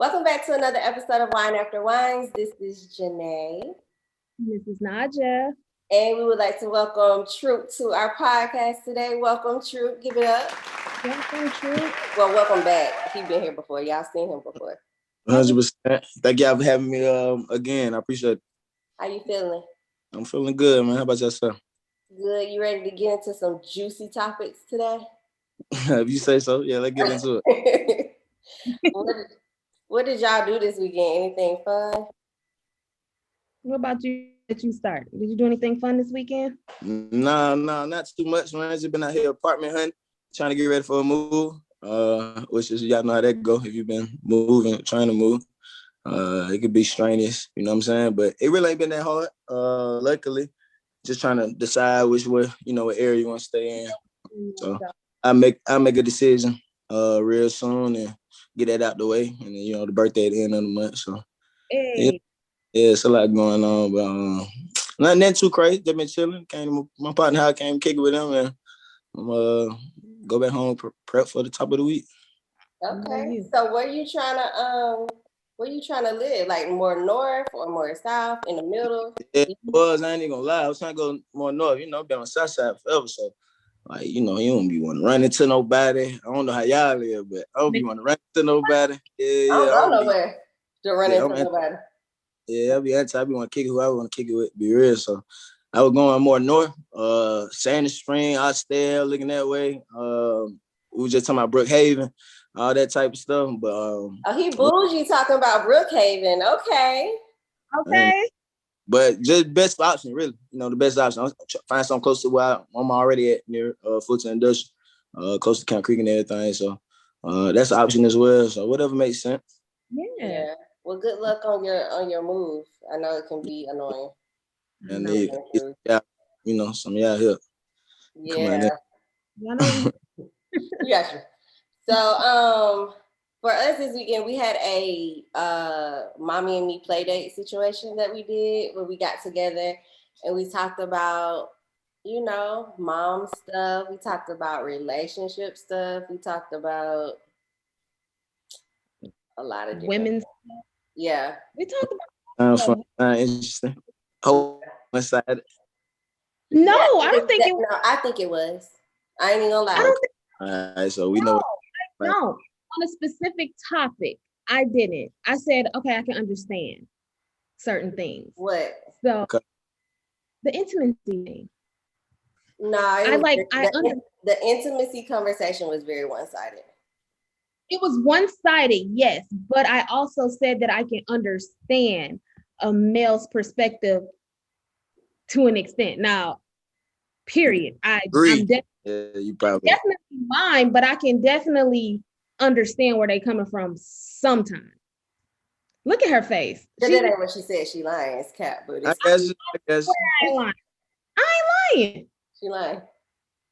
Welcome back to another episode of Wine After Whines. This is Janay. This is Najah. And we would like to welcome Troupe to our podcast today. Welcome, Troupe. Give it up. Welcome, Troupe. Well, welcome back. He's been here before. Y'all seen him before. 100%. Thank y'all for having me again. I appreciate it. How you feeling? I'm feeling good, man. How about yourself? Good. You ready to get into some juicy topics today? If you say so, yeah, let's get into it. What did y'all do this weekend? Anything fun? What about you? Did you start? Did you do anything fun this weekend? Nah, not too much, man. Just been out here apartment hunting, trying to get ready for a move. Which is, y'all know how that go. If you've been moving, trying to move, it could be strenuous, you know what I'm saying? But it really ain't been that hard. Luckily, just trying to decide which way, what area you want to stay in. So I make a decision real soon and get that out the way. And then, the birthday at the end of the month. So Hey. yeah, it's a lot going on, but nothing that too crazy. Just been chilling. Came to my partner house, came kick it with him, and go back home, prep for the top of the week. Okay. So where you trying to live? Like more north or more south, in the middle? It was, I ain't even gonna lie. I was trying to go more north, been on the south side forever. So like, you don't be want to run into nobody. I don't know how y'all live, but I don't be want to run into nobody. I don't go nowhere to run into nobody. Yeah, I be want to kick it who I want to kick it with, be real. So I was going more north, Sandy Spring, Austell, looking that way. We was just talking about Brookhaven, all that type of stuff. But he bougie talking about Brookhaven. Okay. But just best option, really. The best option. Find something close to where I'm already at, near Fulton Industrial, close to Camp Creek and everything. So that's an option as well. So whatever makes sense. Yeah. Well, good luck on your move. I know it can be annoying. And some of y'all here. Yeah. Gotcha. So for us this weekend, we had a mommy and me play date situation that we did where we got together and we talked about, mom stuff. We talked about relationship stuff. We talked about a lot of women's stuff. Yeah. We talked about interesting. Oh, one side. No, I don't think it was. No, I think it was. I ain't even gonna lie. I don't think. All right, so we know. No, on a specific topic, I didn't. I said, okay, I can understand certain things. What? So the intimacy thing. No, the intimacy conversation was very one-sided. It was one-sided, yes, but I also said that I can understand a male's perspective to an extent. Now, period. I'm you probably definitely mine, but I can definitely understand where they're coming from sometimes. Look at her face. That ain't what she said. She lying. It's cat booty. I guess. I ain't lying. She lying.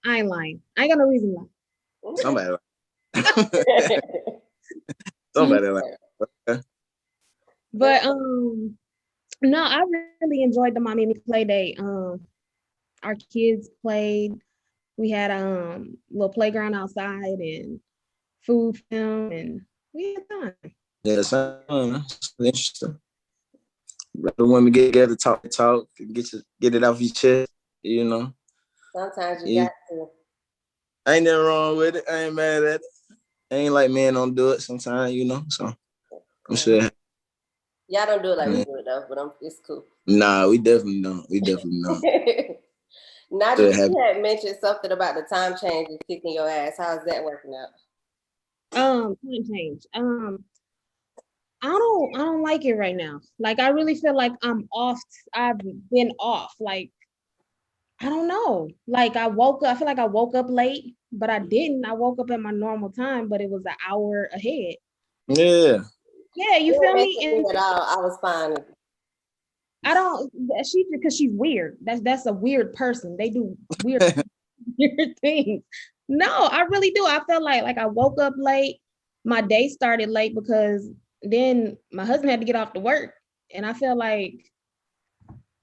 I ain't lying. I ain't got no reason to lie. Somebody lying. Somebody lying. But no, I really enjoyed the mommy and me play date. Our kids played. We had a little playground outside and food film, and we had fun. Yeah, that's interesting. Let the women get together, talk, get it off your chest, Sometimes you got to. Ain't nothing wrong with it. I ain't mad at it. Ain't like men don't do it sometimes, So I'm sure. Y'all don't do it like we do it though, but it's cool. Nah, we definitely don't. Najah, you had mentioned something about the time change is kicking your ass. How's that working out? Time change. I don't like it right now. Like I really feel like I'm off. I've been off. Like I don't know. Like I feel like I woke up late, but I didn't. I woke up at my normal time, but it was an hour ahead. Yeah. Yeah, you feel me? And I was fine. I don't. Because she's weird. That's a weird person. They do weird things. No, I really do. I felt like I woke up late. My day started late because then my husband had to get off to work, and I felt like,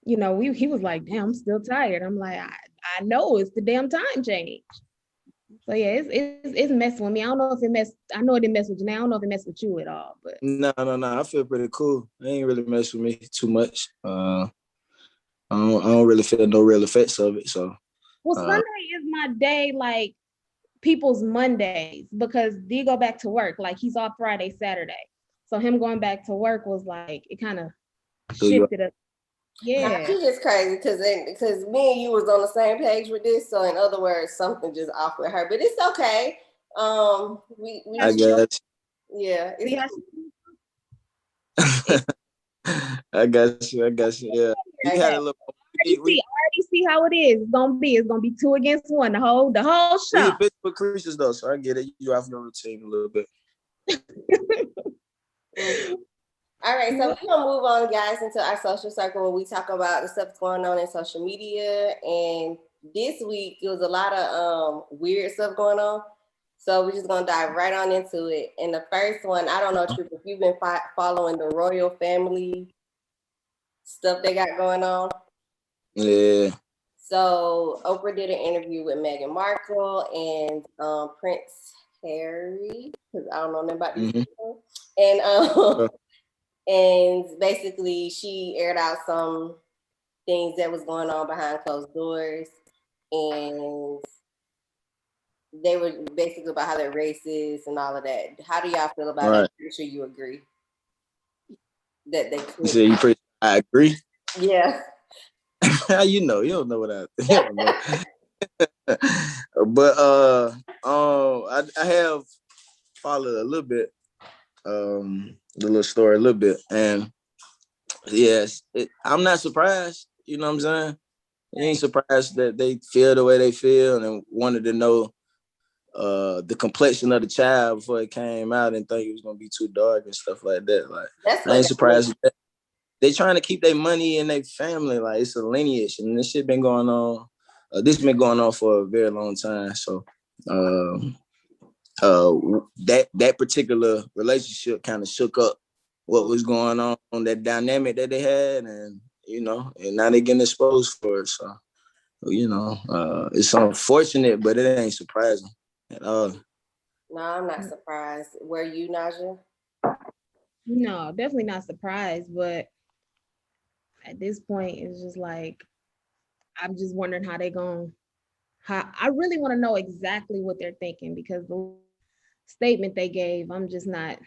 he was like, "Damn, I'm still tired." I'm like, I know it's the damn time change. So yeah, it's messing with me. I don't know if it messed. I know it didn't mess with Janay. I don't know if it messed with you at all, but No. I feel pretty cool. It ain't really mess with me too much. I don't really feel no real effects of it. So well, Sunday is my day, like people's Mondays, because they go back to work. Like he's off Friday, Saturday. So him going back to work was like it kind of shifted up. Now Yeah. she just crazy because me and you was on the same page with this. So in other words, something just off with her, but it's okay. We I guess. yeah. See how I guess. Yeah, you had a little. I already see how it is. It's gonna be 2 against 1 the whole We show. Pittsburgh creatures though, so I get it. You off your routine a little bit. All right, so we're gonna move on, guys, into our social circle where we talk about the stuff that's going on in social media. And this week it was a lot of weird stuff going on. So we're just gonna dive right on into it. And the first one, I don't know, Troupe, if you've been following the royal family stuff they got going on. Yeah. So Oprah did an interview with Megan Markle and Prince Harry, because I don't know nothing about these people. And and basically she aired out some things that was going on behind closed doors, and they were basically about how they're racist and all of that. How do y'all feel about it? I'm pretty sure you agree that they could. You say I agree. Yeah. How you know? You don't know what I don't know. But I have followed a little bit, the little story a little bit, and yes, I'm not surprised. You know what I'm saying? You ain't surprised that they feel the way they feel and wanted to know the complexion of the child before it came out and think it was gonna be too dark and stuff like that. Like I ain't surprised with that. They trying to keep their money in their family. Like it's a lineage, and this shit been going on. This been going on for a very long time. So that particular relationship kind of shook up what was going on that dynamic that they had, and and now they getting exposed for it. So it's unfortunate, but it ain't surprising at all. No, I'm not surprised. Were you, Najah? No, definitely not surprised, but at this point, it's just like I'm just wondering how I really want to know exactly what they're thinking, because the statement they gave, I'm just not.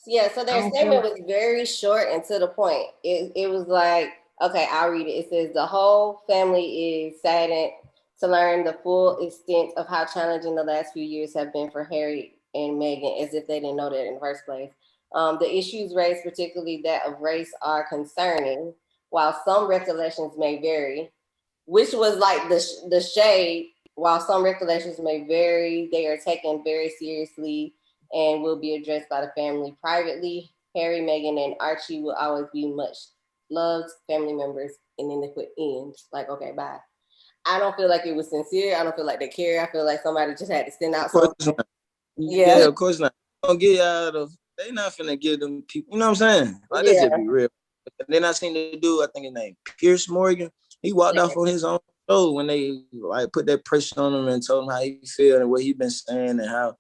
Yeah, so their statement was very short and to the point. It was like, okay, I'll read it. It says the whole family is saddened to learn the full extent of how challenging the last few years have been for Harry and Meghan, as if they didn't know that in the first place. The issues raised, particularly that of race, are concerning, while some recollections may vary, which was like the shade. While some recollections may vary, they are taken very seriously and will be addressed by the family privately. Harry, Meghan, and Archie will always be much loved family members. And then they put end. Like, okay, bye. I don't feel like it was sincere. I don't feel like they care. I feel like somebody just had to send out something. Yeah, of course not. Don't get out of. They not finna give them people. You know what I'm saying? Like, let's just be real. Then I seen the dude. I think his name Pierce Morgan. He walked off on his own show when they like put that pressure on him and told him how he feel and what he been saying and how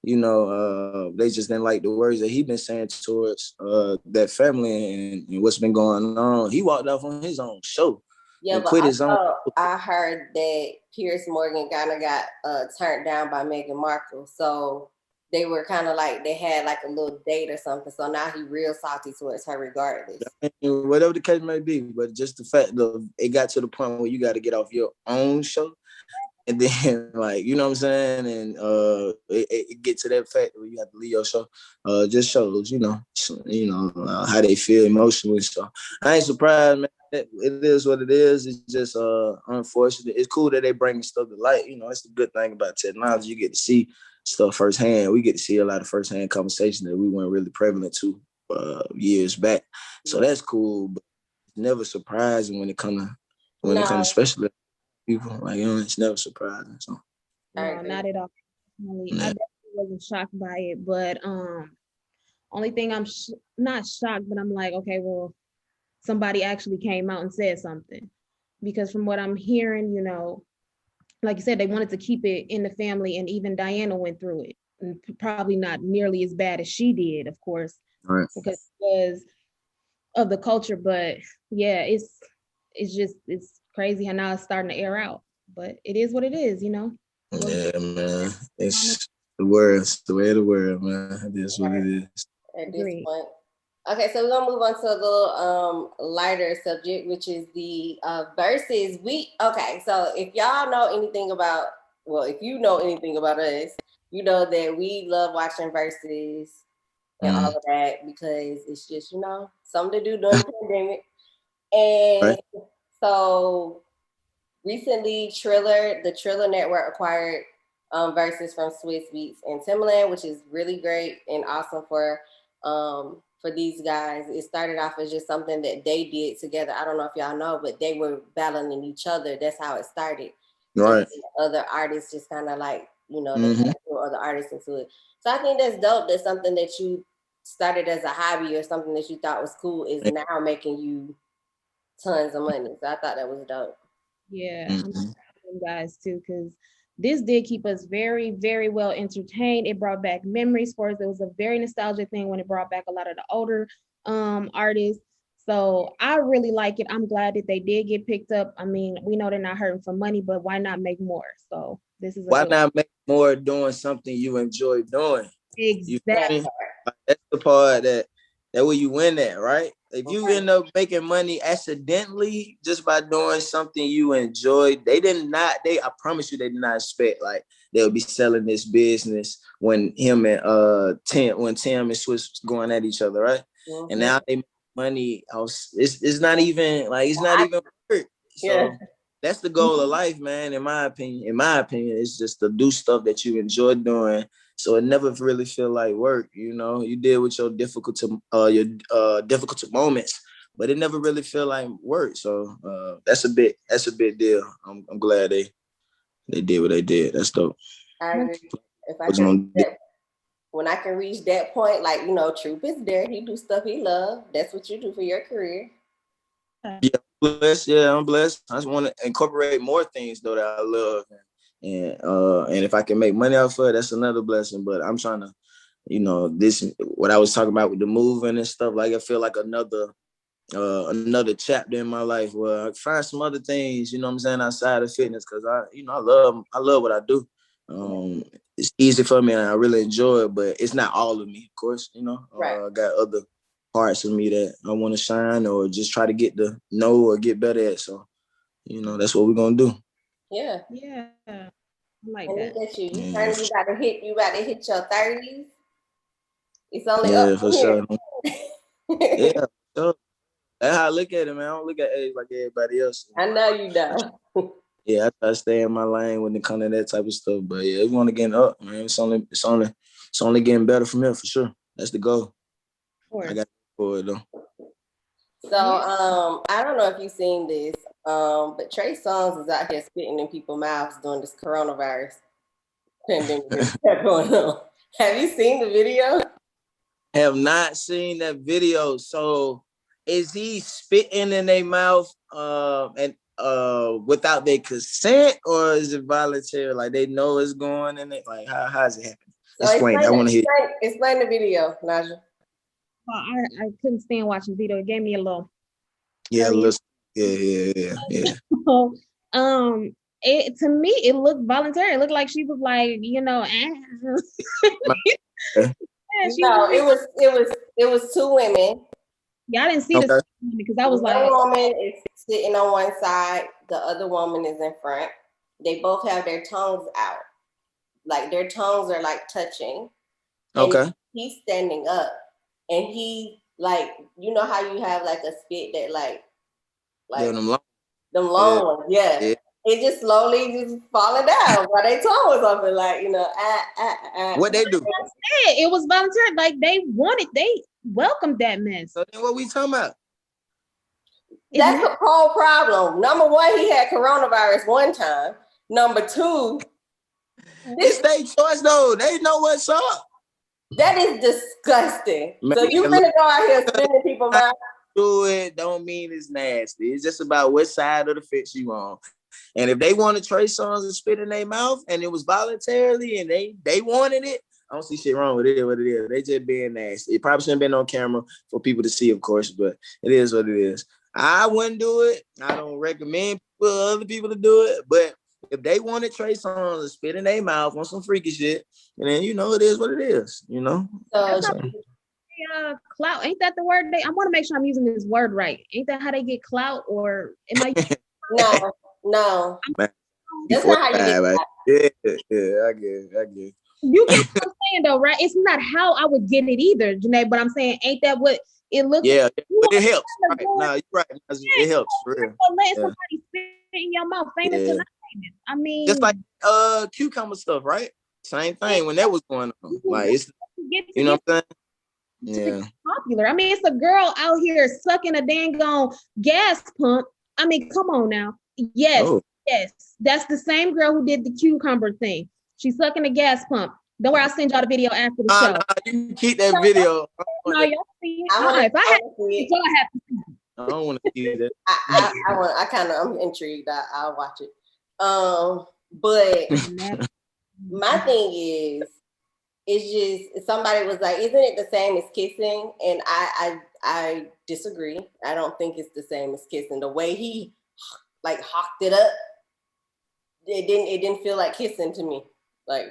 they just didn't like the words that he been saying towards that family and what's been going on. He walked off on his own show. Yeah, but I heard that Pierce Morgan kind of got turned down by Megan Markle. So they were kind of like, they had like a little date or something. So now he real salty towards her regardless. Whatever the case may be, but just the fact that it got to the point where you got to get off your own show. And then, like, you know what I'm saying? And it get to that fact where you have to leave your show. Just shows, how they feel emotionally. So I ain't surprised, man. It is what it is. It's just unfortunate. It's cool that they bring stuff to light. It's the good thing about technology. You get to see stuff firsthand. We get to see a lot of firsthand conversation that we weren't really prevalent to years back. So that's cool, but it's never surprising when it comes to especially people. Like, it's never surprising. So no, not at all. I definitely wasn't shocked by it, but only thing I'm not shocked, but I'm like, okay, well, somebody actually came out and said something, because from what I'm hearing, like you said, they wanted to keep it in the family, and even Diana went through it, and probably not nearly as bad as she did, of course, Right. because it was of the culture. But yeah, it's crazy how now it's starting to air out. But it is what it is, you know. Yeah, man. It's the world. It's the way of the world, man. It is what it is. At this Agreed. point. Okay, so we're gonna move on to a little lighter subject, which is the verses. Okay, so if y'all know anything about, well, if you know anything about us, you know that we love watching verses and all of that because it's just, you know, something to do during the pandemic. And Right. so recently, the Triller Network acquired verses from Swiss Beats and Timbaland, which is really great and awesome for these guys. It started off as just something that they did together. I don't know if y'all know, but they were battling each other. That's how it started. Right. Other artists just kind of like, you know, Mm-hmm. they threw other artists into it. So I think that's dope. That's something that you started as a hobby or something that you thought was cool is now making you tons of money. So I thought that was dope. Yeah, I'm Mm-hmm. guys too, because this did keep us very, very well entertained. It brought back memories for us. It was a very nostalgic thing when it brought back a lot of the older artists. So I really like it. I'm glad that they did get picked up. I mean, we know they're not hurting for money, but why not make more? So this is a Why good not make more doing something you enjoy doing? You feel exactly. me? That's the part that where you win at, right? If you end up making money accidentally just by doing something you enjoy, I promise you they did not expect like they'll be selling this business when Tim and Swiss was going at each other, right? Mm-hmm. And now they make money. It's not even work. So that's the goal of life, man. In my opinion, it's just to do stuff that you enjoy doing. So it never really feel like work, you know. You deal with your difficult moments, but it never really feel like work. So that's a big deal. I'm glad they did what they did. That's dope. I agree. If I can when I can reach that point, like, you know, Troupe is there. He do stuff he love. That's what you do for your career. Yeah, I'm blessed. I just want to incorporate more things though that I love, and if I can make money off of it, that's another blessing. But I'm trying to, you know, this what I was talking about with the moving and stuff. Like I feel like another chapter in my life where I find some other things, you know what I'm saying, outside of fitness, because I love what I do. It's easy for me and I really enjoy it, but it's not all of me, of course, you know. I got other parts of me that I want to shine or just try to get to know or get better at. So, you know, that's what we're gonna do. Yeah. Yeah. I like and that. look at you. You about to hit your 30s. It's only up for from here. sure. Yeah, so that's how I look at it, man. I don't look at age like everybody else. I know you don't. Yeah, I try to stay in my lane when it comes to that type of stuff. But yeah, we want to get up, man. It's only getting better from here for sure. That's the goal. I got for it though. So I don't know if you've seen this, but Trey Songz is out here spitting in people's mouths during this coronavirus pandemic going on. Have you seen the video? Have not seen that video. So is he spitting in their mouth and without their consent, or is it voluntary? Like they know it's going in it? Like how's it happening? So Explain. I want to hear. Explain the video, Najah. I couldn't stand watching the video. It gave me a little. Yeah, listen. Yeah. It to me it looked voluntary. It looked like she was like, you know, no, it was two women. Yeah, I didn't see this because I was like, one woman is sitting on one side, the other woman is in front. They both have their tongues out, like their tongues are like touching. And he's standing up, and he like, you know how you have like a spit that like them long ones, yeah. It just slowly just falling down while they tongue was open, like, you know, What they do? It was voluntary. Like they welcomed that mess. So then what we talking about? That's the whole problem. Number one, he had coronavirus one time. Number two, it's their choice though. They know what's up. That is disgusting. Man, so you gonna go out here spinning people mouth? Do it don't mean it's nasty. It's just about what side of the fence you on. And if they wanted Trey Songz to spit in their mouth and it was voluntarily and they wanted it, I don't see shit wrong with it. What it is, they just being nasty. It probably shouldn't have been on camera for people to see, of course, but it is what it is. I wouldn't do it. I don't recommend other people to do it, but if they wanted Trey Songz to spit in their mouth on some freaky shit, and then it is what it is, So clout, ain't that the word? I want to make sure I'm using this word right. Ain't that how they get clout, or am I? no. Man, That's not how you get right? Yeah, I get. You get what I'm saying though, right? It's not how I would get it either, Janay. But I'm saying, ain't that what it looks? Yeah, like? but it helps. Right? No, you're right. It helps for real. Let somebody spit in your mouth, famous or not famous. I mean, just like cucumber stuff, right? Same thing when that was going on. Like it's, you know what I'm saying? Yeah. Popular. I mean, it's a girl out here sucking a dang on gas pump. I mean, come on now. Yes, yes. That's the same girl who did the cucumber thing. She's sucking a gas pump. Don't worry, I'll send y'all the video after the show. Nah, you can keep that video. No, y'all see it. I don't want to see that. I'm intrigued. I'll watch it. But my thing is, it's just somebody was like, isn't it the same as kissing? And I disagree. I don't think it's the same as kissing. The way he like hawked it up, it didn't feel like kissing to me. Like,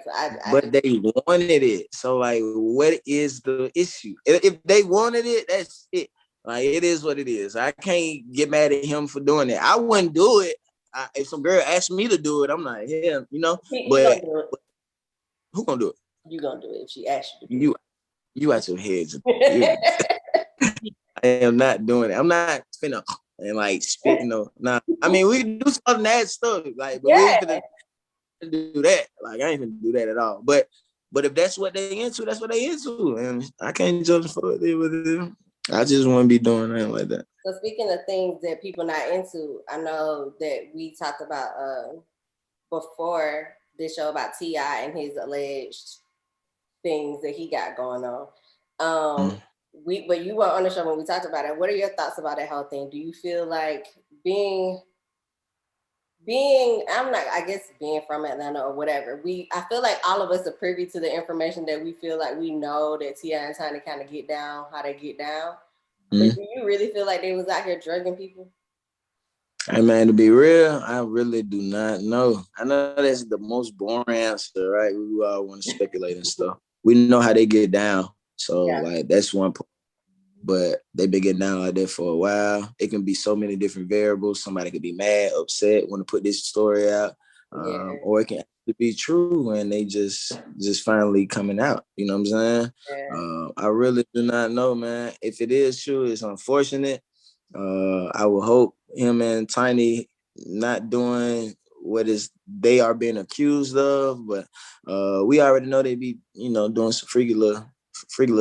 but they wanted it. So like, what is the issue? If they wanted it, that's it. Like, it is what it is. I can't get mad at him for doing it. I wouldn't do it. If some girl asked me to do it, I'm like, yeah, But who gonna do it? You gonna do it if she asks you to do it. You out your heads. I am not doing it. I'm not finna and like spitting. Nah. I mean, we can do some other that stuff, like, but we ain't gonna do that. Like, I ain't gonna do that at all. But if that's what they into, that's what they into, and I can't judge for it. I just want to be doing that like that. So speaking of things that people not into, I know that we talked about before this show about T.I. and his alleged things that he got going on. But you were on the show when we talked about it. What are your thoughts about that whole thing? Do you feel like being from Atlanta or whatever, I feel like all of us are privy to the information that we feel like we know that T.I. and Tiny kind of get down, how they get down. But do you really feel like they was out here drugging people? Hey man, to be real, I really do not know. I know that's the most boring answer, right? We all want to speculate and stuff. We know how they get down. So like, that's one point. But they've been getting down like that for a while. It can be so many different variables. Somebody could be mad, upset, want to put this story out. Or it can actually be true and they just finally coming out. You know what I'm saying? Yeah. I really do not know, man. If it is true, it's unfortunate. I would hope him and Tiny not doing what they are being accused of, but we already know they be, doing some freaky little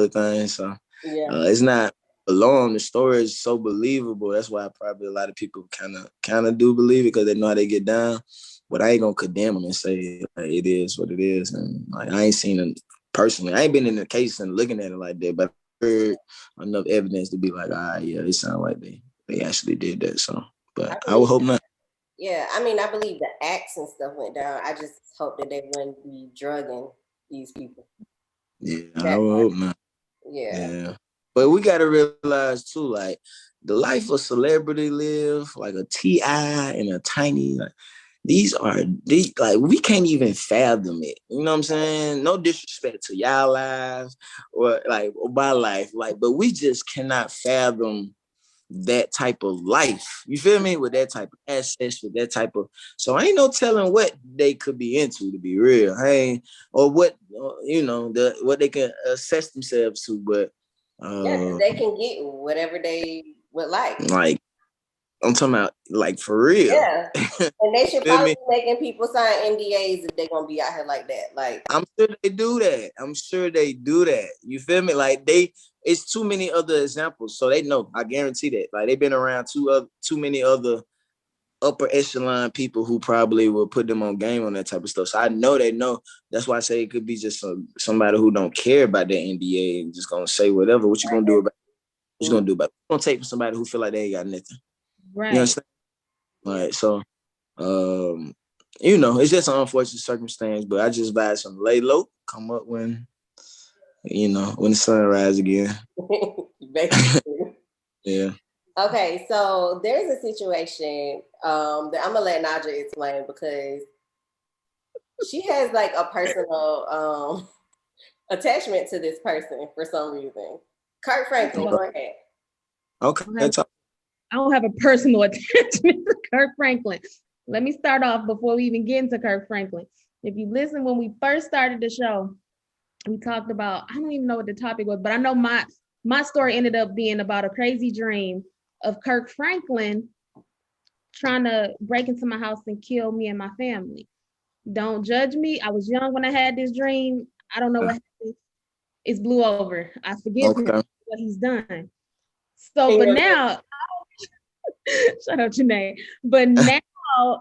things. So it's not alone. The story is so believable. That's why probably a lot of people kind of do believe it because they know how they get down. But I ain't gonna condemn them and say like, it is what it is. And like, I ain't seen them personally. I ain't been in the case and looking at it like that, but I heard enough evidence to be like, yeah, it sounds like they actually did that. So, but I would hope not. Yeah, I mean, I believe the acts and stuff went down. I just hope that they wouldn't be drugging these people. Yeah, I would hope not. Yeah. But we gotta realize too, like, the life a celebrity live, like a T.I. and a Tiny, like, these like, we can't even fathom it. You know what I'm saying? No disrespect to y'all lives or my life, but we just cannot fathom that type of life. You feel me? With that type of access, with that type of, so ain't no telling what they could be into, to be real. Or what what they can assess themselves to, but they can get whatever they would like. Like, I'm talking about, like, for real. Yeah. And they should probably be making people sign NDAs if they're gonna be out here like that. Like, I'm sure they do that. You feel me? Like, it's too many other examples. So they know. I guarantee that. Like, they've been around too many other upper echelon people who probably will put them on game on that type of stuff. So I know they know. That's why I say it could be just somebody who don't care about their NDA and just gonna say whatever. What you gonna do about it? What you gonna do about it? You gonna take from somebody who feel like they ain't got nothing. Right. You understand? Right. So It's just an unfortunate circumstance, but I just advise them lay low, come up when the sun rises again. Basically. Yeah. Okay, so there's a situation that I'm gonna let Najah explain because she has like a personal attachment to this person for some reason. Kirk Franklin, go ahead. Okay. I don't have a personal attachment to Kirk Franklin. Let me start off before we even get into Kirk Franklin. If you listen, when we first started the show, we talked about, I don't even know what the topic was, but I know my story ended up being about a crazy dream of Kirk Franklin trying to break into my house and kill me and my family. Don't judge me. I was young when I had this dream. I don't know what happened. It's blew over. I forgive him for what he's done. So, but now, shut up, Janay. But now,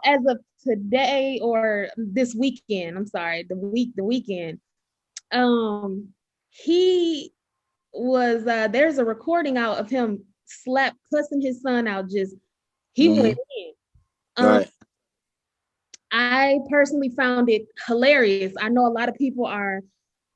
as of today or this weekend, I'm sorry, the weekend, he was there's a recording out of him cussing his son out. He went in. Right. I personally found it hilarious. I know a lot of people are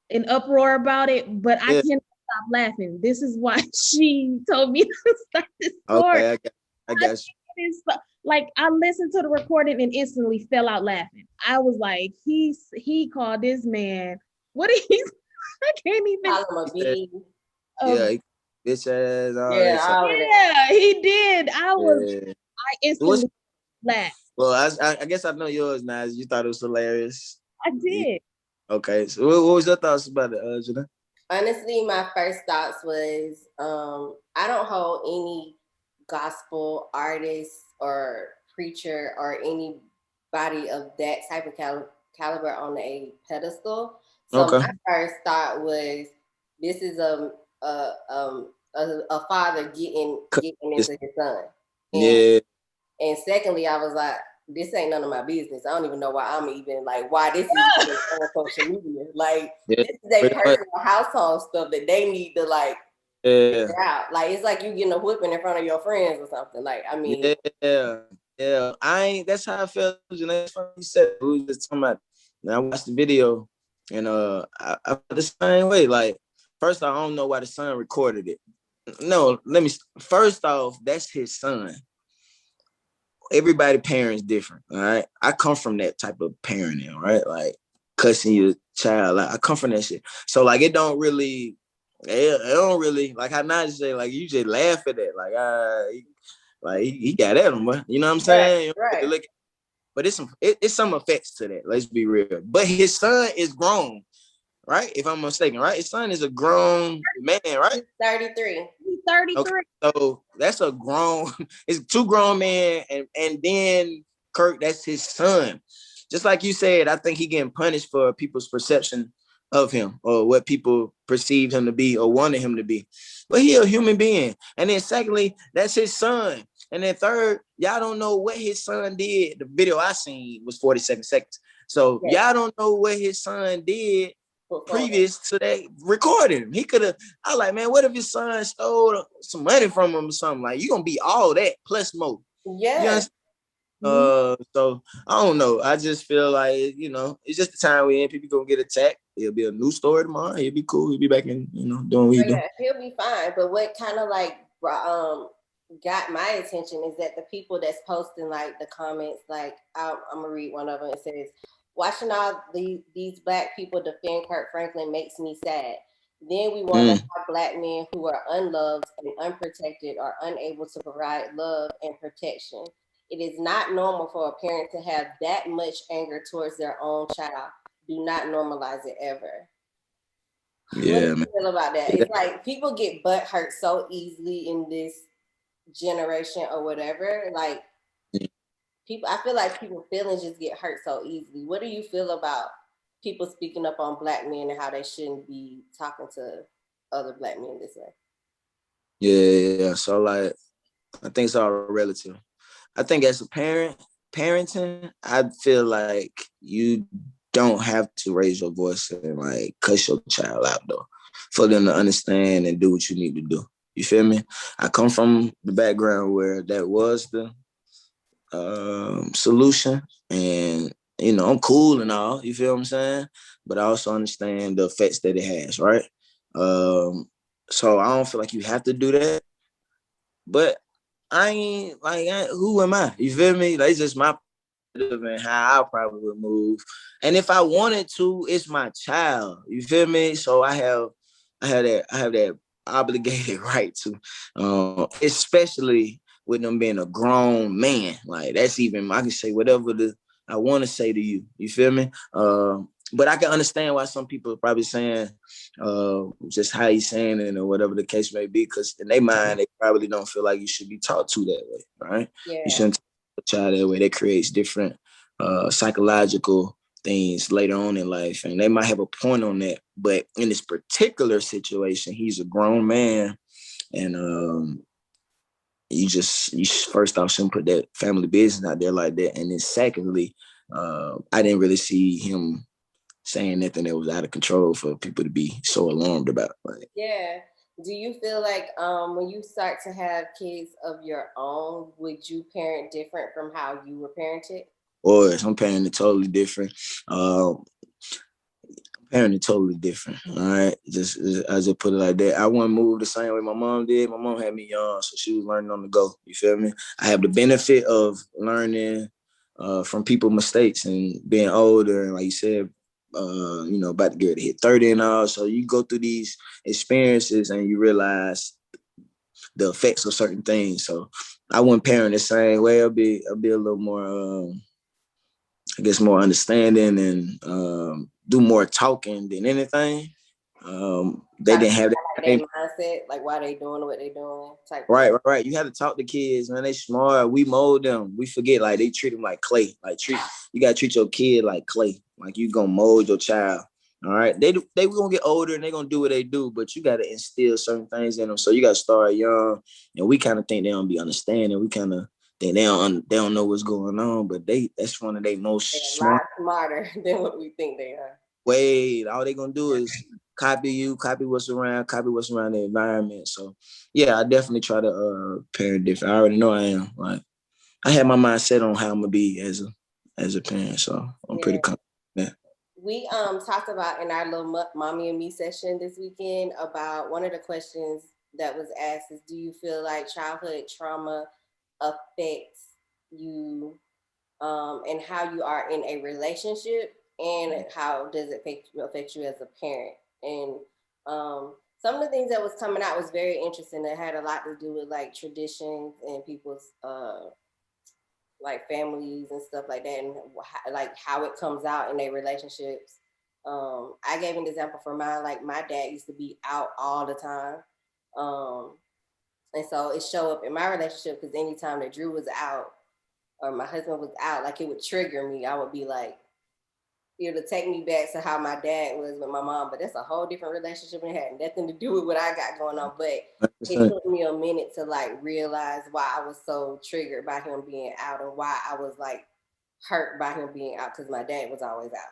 in uproar about it, but I cannot stop laughing. This is why she told me to start this story. Okay, I got you. Like, I listened to the recording and instantly fell out laughing. I was like, he called this man, what is I can't even call him a B. Bitch ass. Yeah, he did. I instantly laughed. Well, I guess I know yours now. You thought it was hilarious. I did. Okay, so what was your thoughts about it, Janay? Honestly, my first thoughts was I don't hold any gospel artist or preacher or anybody of that type of caliber on a pedestal. So my first thought was, this is a father getting into his son. And secondly, I was like, this ain't none of my business. I don't even know why I'm even like, why this is even on social media. Like, this is their personal household stuff that they need to like figure out. Like, it's like you getting a whipping in front of your friends or something. Like, I mean, that's how I felt. You said we was just talking about. And I watched the video, and I felt the same way. Like, first, I don't know why the son recorded it. No, first off, that's his son. Everybody parents different, all right? I come from that type of parenting, right? Like, cussing your child. Like, I come from that shit. So, like, it don't really, like how Najah say, like, you just laugh at that. Like, he got at him, but you know what I'm saying? Right. But it's some effects to that. Let's be real. But his son is grown, right? If I'm mistaken, right? His son is a grown man, right? He's 33. He's 33. Okay, so that's it's two grown men, and then Kirk, that's his son. Just like you said, I think he getting punished for people's perception of him or what people perceived him to be or wanted him to be. But he a human being. And then secondly, that's his son. And then third, y'all don't know what his son did. The video I seen was 47 seconds. So y'all don't know what his son did previous to that recording. He could have, I like, man, what if his son stole some money from him or something? Like, you gonna be all that plus more. Yeah. So I don't know. I just feel like, it's just the time we're in. People gonna get attacked. It'll be a new story tomorrow. He'll be cool. He'll be back in, doing what he do. He'll be fine. But what kind of like got my attention is that the people that's posting like the comments, like I'm gonna read one of them. It says, watching all these Black people defend Kirk Franklin makes me sad. Then we wonder how Black men who are unloved and unprotected are unable to provide love and protection. It is not normal for a parent to have that much anger towards their own child. Do not normalize it ever. Yeah, what do you feel about that? It's like people get butt hurt so easily in this generation or whatever. Like, I feel like people's feelings just get hurt so easily. What do you feel about people speaking up on Black men and how they shouldn't be talking to other Black men this way? Yeah. So like, I think it's all relative. I think as a parenting, I feel like you don't have to raise your voice and like cuss your child out though, for them to understand and do what you need to do. You feel me? I come from the background where that was solution, and I'm cool and all, you feel what I'm saying? But I also understand the effects that it has, right? So I don't feel like you have to do that, but I ain't like, who am I? You feel me? Like, it's just my and how I probably would move. And if I wanted to, it's my child. You feel me? So I have that obligated right to, especially with them being a grown man. Like, that's even, I can say whatever I want to say to you. You feel me? But I can understand why some people are probably saying just how he's saying it or whatever the case may be, because in their mind, they probably don't feel like you should be taught to that way, right? Yeah. You shouldn't talk to a child that way. That creates different psychological things later on in life, and they might have a point on that. But in this particular situation, he's a grown man, and you first off shouldn't put that family business out there like that. And then secondly, I didn't really see him saying nothing that was out of control for people to be so alarmed about. Like, yeah. Do you feel like when you start to have kids of your own, would you parent different from how you were parented? or I'm parenting totally different. Parenting totally different. All right, just I just put it like that. I wouldn't move the same way my mom did. My mom had me young, so she was learning on the go. You feel me? I have the benefit of learning from people's mistakes and being older, and like you said, about to get ready to hit 30 and all. So you go through these experiences and you realize the effects of certain things. So I wouldn't parent the same way. I'll be a little more, I guess, more understanding and do more talking than anything. They didn't have that their mindset, like why they doing what they doing. Type right. You have to talk to kids, man. They smart. We mold them. We forget, like, they treat them like clay. Like, you gotta treat your kid like clay. Like, you gonna mold your child. All right. They gonna get older and they gonna do what they do, but you gotta instill certain things in them. So you gotta start young. And we kind of think they don't be understanding. We kind of think they don't know what's going on, but that's one of their most smart. Smarter than what we think they are. Wait, all they gonna do is copy what's around the environment. So yeah, I definitely try to parent different. I already know I am. Like, I have my mind set on how I'm gonna be as a parent, so I'm pretty confident. Yeah. We talked about in our little mommy and me session this weekend about one of the questions that was asked is, do you feel like childhood trauma affects you and how you are in a relationship, and how does it affect you as a parent? And some of the things that was coming out was very interesting. It had a lot to do with like traditions and people's like families and stuff like that, and like how it comes out in their relationships. I gave an example for mine. Like, my dad used to be out all the time, and so it showed up in my relationship because anytime that Drew was out or my husband was out, like, it would trigger me. I would be like, it would take me back to how my dad was with my mom, but that's a whole different relationship and it had nothing to do with what I got going on. But 100%. It took me a minute to like realize why I was so triggered by him being out and why I was like hurt by him being out, because my dad was always out.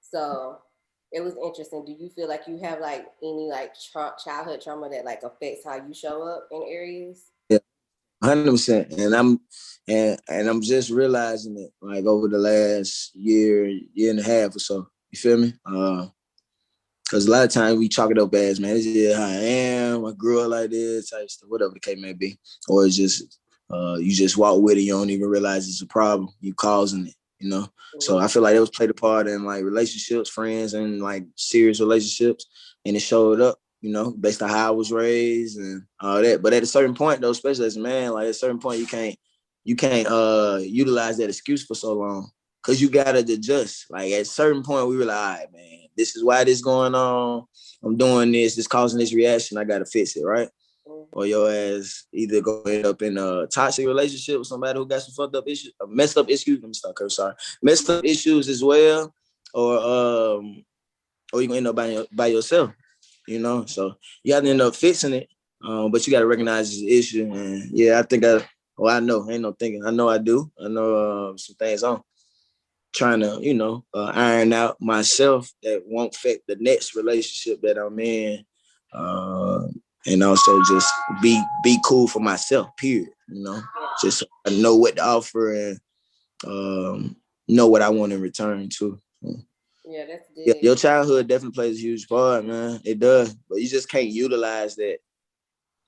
So it was interesting. Do you feel like you have like any like childhood trauma that like affects how you show up in areas? Yeah, 100%. And I'm just realizing it like over the last year and a half or so. You feel me? Because a lot of times we chalk it up as, man, this is how I am. I grew up like this, type stuff, whatever the case may be. Or it's just you just walk with it. You don't even realize it's a problem. You causing it, Mm-hmm. So I feel like it was played a part in like relationships, friends, and like serious relationships. And it showed up, based on how I was raised and all that. But at a certain point, though, especially as a man, like at a certain point, you can't utilize that excuse for so long. Cause you gotta adjust. Like at a certain point, we were like, all right, man, this is why this going on. I'm doing this. This causing this reaction. I gotta fix it, right? Or your ass either go end up in a toxic relationship with somebody who got some fucked up issues, messed up issues. Let me stop. Sorry, messed up issues as well, or you gonna end up by yourself. So you have to end up fixing it. But you gotta recognize it's an issue. And yeah, I think I know. Ain't no thinking. I know I do. I know some things on. Trying to, iron out myself that won't affect the next relationship that I'm in. and also just be cool for myself, period. You know, just so I know what to offer and know what I want in return too. Yeah, that's good. Yeah, your childhood definitely plays a huge part, man. It does, but you just can't utilize that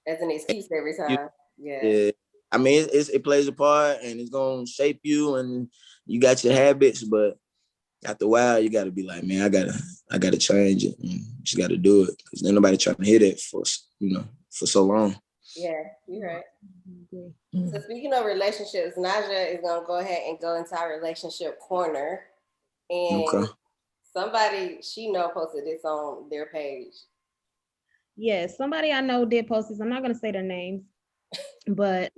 as an excuse every time. Yeah. I mean, it plays a part, and it's gonna shape you, and you got your habits, but after a while, you gotta be like, man, I gotta change it. And you just gotta do it because ain't nobody trying to hear that for so long. Yeah, you're right. So speaking of relationships, Najah is gonna go ahead and go into our relationship corner, and somebody she know posted this on their page. Yes, somebody I know did post this. I'm not gonna say their names, but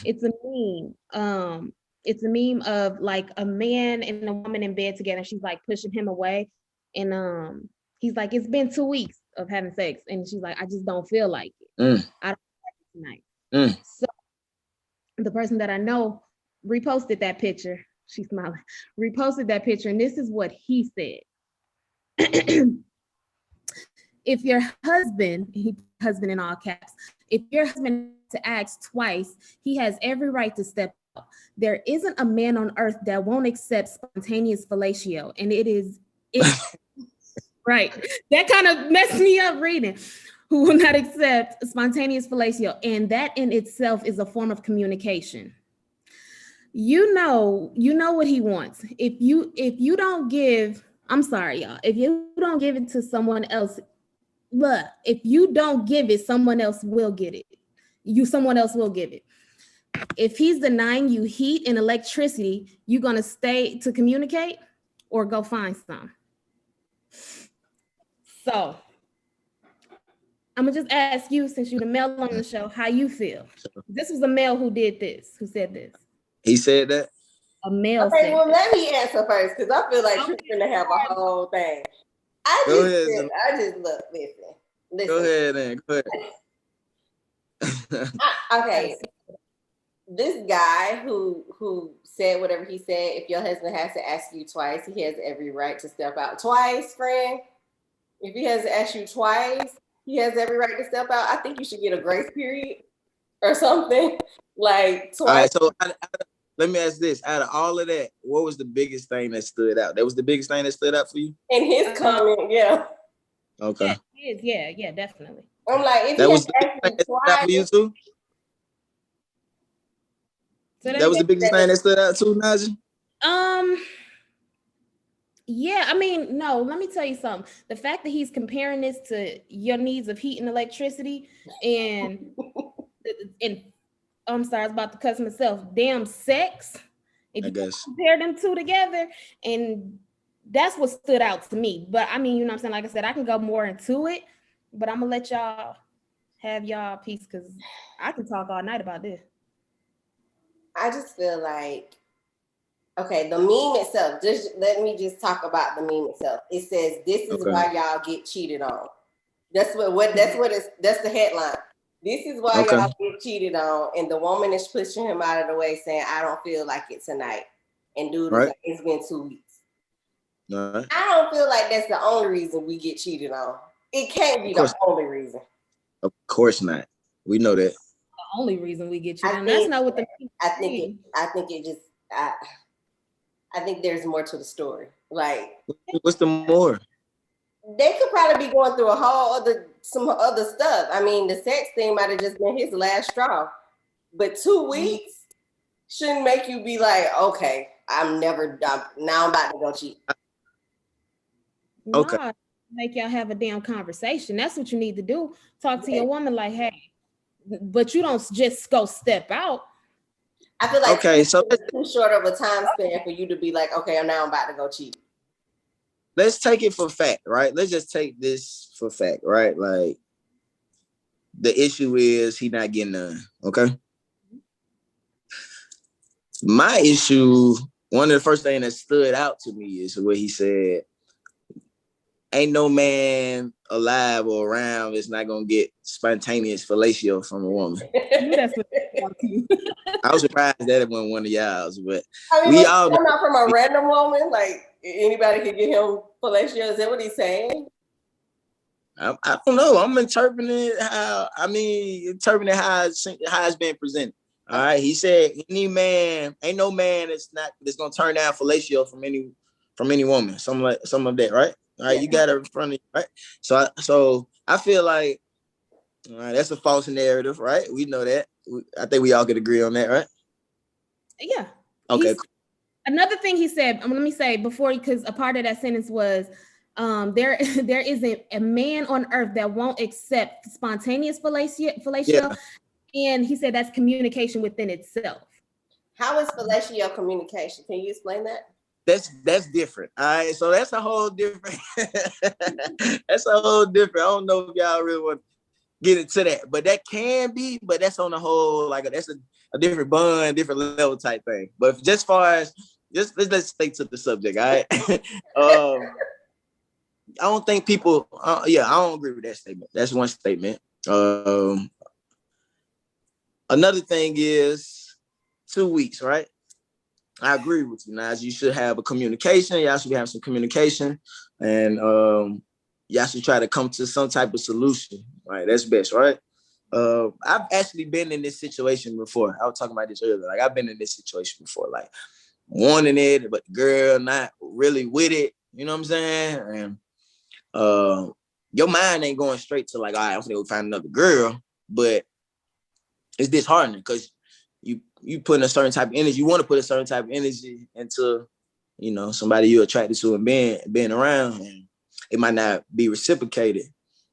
it's a meme. It's a meme of like a man and a woman in bed together. She's like pushing him away, and he's like, "It's been 2 weeks of having sex," and she's like, "I just don't feel like it. I don't feel like it tonight." So the person that I know reposted that picture. She's smiling. Reposted that picture, and this is what he said. If your husband in all caps, if your husband to ask twice, he has every right to step up. There isn't a man on earth that won't accept spontaneous fellatio, and it right. That kind of messed me up reading. Who will not accept spontaneous fellatio, and that in itself is a form of communication. You know what he wants. If you don't give, I'm sorry, y'all. If you don't give it to someone else, look, if you don't give it, someone else will get it. Someone else will give it. If he's denying you heat and electricity, you gonna stay to communicate or go find some. So I'm gonna just ask you, since you're the male on the show, how you feel. This was a male who said this. He said that? A male. Okay, well, let me answer first because I feel like you're gonna have a whole thing. I just look, listen. Go ahead, then. Go ahead. Okay. This guy who said whatever he said, if your husband has to ask you twice, he has every right to step out. Twice, friend. If he has to ask you twice, he has every right to step out. I think you should get a grace period or something. Like twice. All right, so let me ask this. Out of all of that, what was the biggest thing that stood out? That was the biggest thing that stood out for you? In his comment, yeah. Okay. Yeah, definitely. I'm like, if that he was the biggest thing that stood out for you too? So that was the biggest thing that stood out too, Najah? Yeah, I mean, no, let me tell you something. The fact that he's comparing this to your needs of heat and electricity and I'm sorry, I was about to cuss myself. Damn sex. If you compare them two together, and that's what stood out to me. But I mean, you know what I'm saying? Like I said, I can go more into it, but I'm gonna let y'all have y'all piece because I can talk all night about this. I just feel like, okay, the meme itself, just let me just talk about the meme itself. It says, "This is why y'all get cheated on." That's that's the headline. This is why y'all get cheated on, and the woman is pushing him out of the way, saying, "I don't feel like it tonight." And dude is like, "It's been 2 weeks." I don't feel like that's the only reason we get cheated on. It can't be the only reason. Of course not. We know that. The only reason we get cheated on. That's not what the. I think there's more to the story. Like, what's the more? They could probably be going through some other stuff. I mean, the sex thing might have just been his last straw. But 2 weeks shouldn't make you be like, okay, now I'm about to go cheat. Okay. No, make y'all have a damn conversation. That's what you need to do. Talk to your woman like, hey, but you don't just go step out. I feel like it's too short of a time span for you to be like, okay, now I'm about to go cheat. Let's take it for fact, right? Let's just take this for fact, right? Like, the issue is he not getting none, okay? My issue, one of the first things that stood out to me is where he said, ain't no man alive or around that's not gonna get spontaneous fellatio from a woman. I was surprised that it wasn't one of y'all's, but we all know. Not from a random woman, like anybody could get him fellatio. Is that what he's saying? I don't know. I'm interpreting it how it's being presented. All right. He said ain't no man that's gonna turn down fellatio from any woman. Some of that, right? All right, you got it in front of you, right? So I feel like that's a false narrative, right? We know that. I think we all could agree on that, right? Yeah. Okay. Another thing he said, let me say before, because a part of that sentence was, there isn't a man on earth that won't accept spontaneous fellatio. Yeah. And he said that's communication within itself. How is fellatio communication? Can you explain that? That's different. All right. So that's a whole different. That's a whole different. I don't know if y'all really want to get into that, but that can be. But that's on the whole, like that's a different bond, different level type thing. But just far as let's stick to the subject. All right. I don't think people. I don't agree with that statement. That's one statement. Another thing is 2 weeks, right? I agree with you, Naj. You should have a communication. Y'all should have some communication, and y'all should try to come to some type of solution. Right, that's best, right? I've actually been in this situation before. I was talking about this earlier. Like I've been in this situation before, like wanting it, but the girl not really with it. You know what I'm saying? And your mind ain't going straight to like, all right, I'm gonna go find another girl, but it's disheartening because you put in a certain type of energy. You want to put a certain type of energy into, somebody you're attracted to and being around, and it might not be reciprocated.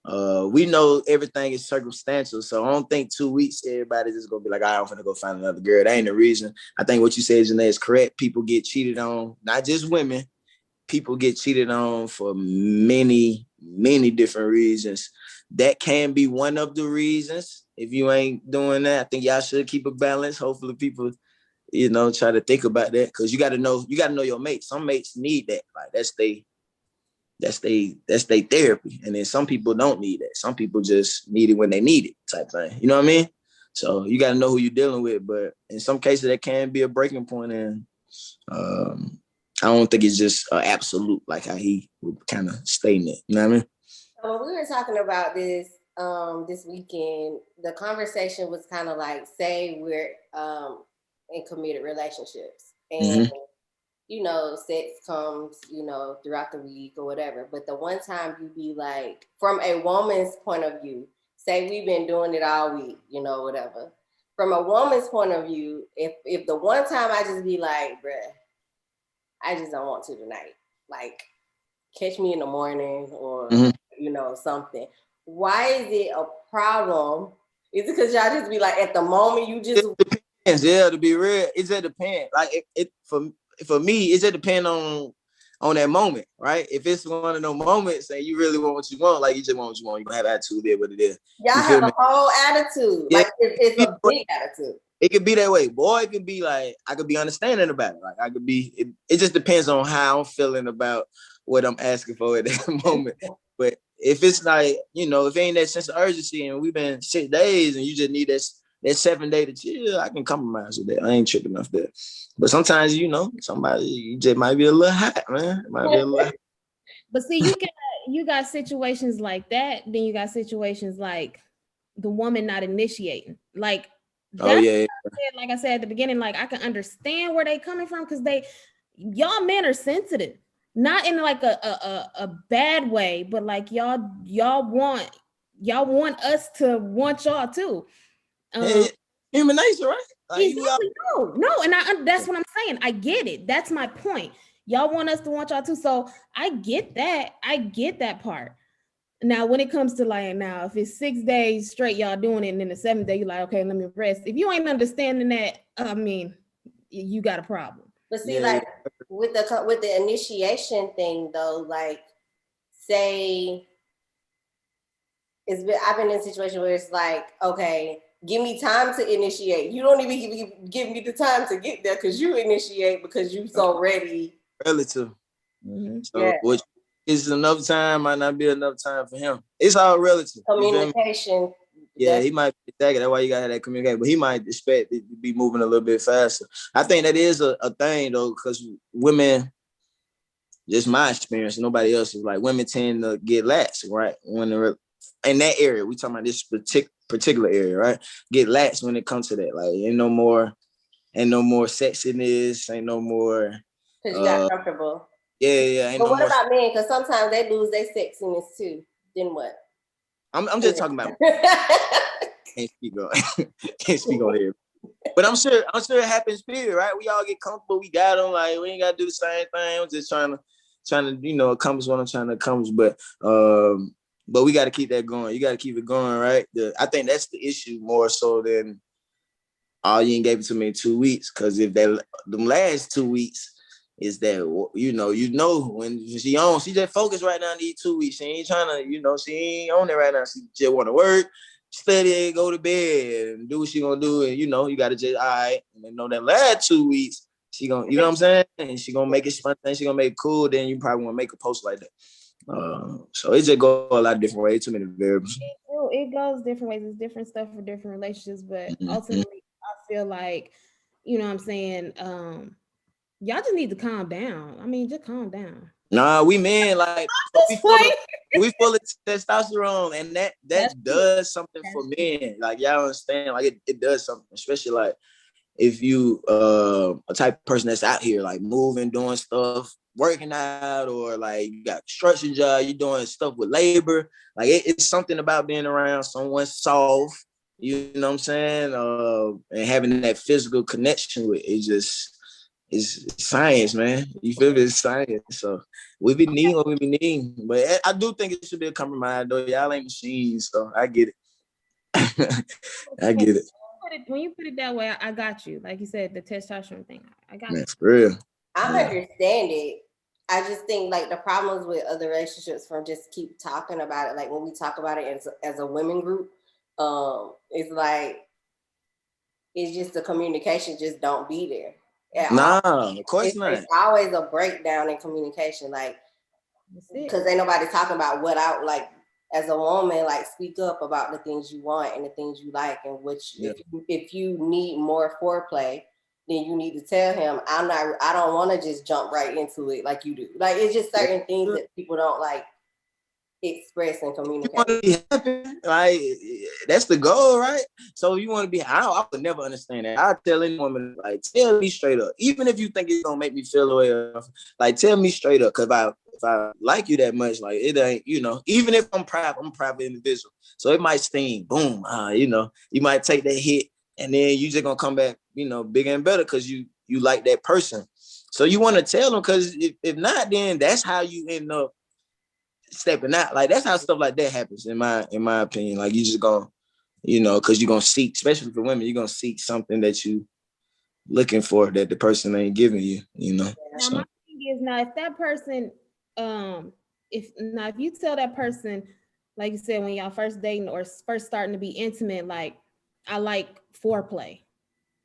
We know everything is circumstantial, so I don't think 2 weeks everybody's just gonna be like, I'm gonna go find another girl. That ain't the reason. I think what you said, Janay, is correct. People get cheated on, not just women. People get cheated on for many, many different reasons. That can be one of the reasons. If you ain't doing that, I think y'all should keep a balance. Hopefully people, try to think about that, because you got to know your mates. Some mates need that. Like that's they therapy. And then some people don't need that. Some people just need it when they need it type thing. You know what I mean? So you got to know who you're dealing with. But in some cases that can be a breaking point. And I don't think it's just absolute, like how he would kind of stating it. You know what I mean? When we were talking about this this weekend, the conversation was kind of like, say we're in committed relationships, and sex comes, throughout the week or whatever. But the one time you be like, from a woman's point of view, say we've been doing it all week, whatever. From a woman's point of view, if the one time I just be like, bruh, I just don't want to tonight. Like, catch me in the morning or, something. Why is it a problem? Is it because y'all just be like, at the moment you just... It depends, to be real. It just depends. Like, for me, it just depends on that moment, right? If it's one of those moments and you really want what you want, like you just want what you want, you gonna have attitude there, what it is. Y'all have a whole attitude. Yeah. Like, it's a big attitude. It could be that way. Boy, it could be like, I could be understanding about it. Like I could be, it just depends on how I'm feeling about what I'm asking for at that moment. But if it's like, if it ain't that sense of urgency and we've been 6 days and you just need that 7 day to chill, I can compromise with that. I ain't tripping off that. But sometimes, somebody you just might be a little hot, man. It might be a little hot. But see, you got situations like that. Then you got situations like the woman not initiating. Like, like I said at the beginning, like I can understand where they coming from, because y'all men are sensitive, not in like a bad way, but like y'all want us to want y'all too. Human nature, right? Like, exactly. No, and that's what I'm saying. I get it. That's my point. Y'all want us to want y'all too. So I get that. I get that part. Now, when it comes to like, now, if it's 6 days straight, y'all doing it, and then the 7th day, you're like, okay, let me rest. If you ain't understanding that, I mean, you got a problem. But see, like with the initiation thing though, like, say I've been in a situation where it's like, okay, give me time to initiate. You don't even give me the time to get there because you initiate because you so ready. Relative. So which is enough time might not be enough time for him. It's all relative. Communication. Yeah, he might be exactly. That's why you gotta have that communication. But he might expect it to be moving a little bit faster. I think that is a thing though, because women just my experience, nobody else is like women tend to get lax, right? When they're in that area, we talking about this particular area, right? Get lax when it comes to that. Like ain't no more sexiness, ain't no more. Because you got comfortable. Yeah. But what about men? Because sometimes they lose their sexiness too. Then what? I'm just talking about. Can't speak on here. But I'm sure it happens, period, right? We all get comfortable. We got them. Like we ain't got to do the same thing. I'm just trying to accomplish what I'm trying to accomplish. But we got to keep that going. You got to keep it going, right? I think that's the issue more so than you ain't gave it to me in 2 weeks. Because if them last 2 weeks is that when she just focused right now these 2 weeks. She ain't trying to, she ain't on it right now. She just want to work, study, go to bed, and do what she gonna do. And you gotta just all right. And then that last 2 weeks, she gonna, you know what I'm saying? And she gonna make it fun thing, she gonna make it cool. Then you probably wanna make a post like that. So it just go a lot of different ways, too many variables. It goes different ways. It's different stuff for different relationships, but ultimately I feel like, you know what I'm saying, y'all just need to calm down. I mean, just calm down. Nah, we men, like we full of testosterone, and that does something for men. Like y'all understand, like it does something, especially like if you a type of person that's out here like moving, doing stuff, working out, or like you got a construction job, you doing stuff with labor. Like it's something about being around someone soft, you know what I'm saying? And having that physical connection with it. It's science, man. You feel me? It's science. So we be needing what we be needing. But I do think it should be a compromise, though. Y'all ain't machines, so I get it. I get it. When you put it that way, I got you. Like you said, the testosterone thing. I got man, you. For real. I understand it. I just think like the problems with other relationships from just keep talking about it. Like when we talk about it as a women group, it's like it's just the communication just don't be there. Of course not. It's always a breakdown in communication, like because ain't nobody talking about what I like as a woman. Like speak up about the things you want and the things you like, and if you need more foreplay, then you need to tell him I don't want to just jump right into it like you do. Like it's just certain things that people don't like express and communicate. You want to be happy, like that's the goal, right? So you want to be. I would never understand that. I tell any woman, like, tell me straight up, even if you think it's gonna make me feel away, like tell me straight up, because if I like you that much, like it ain't, even if I'm a private individual, so it might sting, boom, you might take that hit, and then you just gonna come back, bigger and better because you like that person. So you want to tell them, because if not, then that's how you end up stepping out. Like that's how stuff like that happens in my opinion. Like you just gonna, because you're gonna seek, especially for women, you're gonna seek something that you looking for that the person ain't giving you. Now my thing is, now if that person, if you tell that person, like you said, when y'all first dating or first starting to be intimate, like I like foreplay,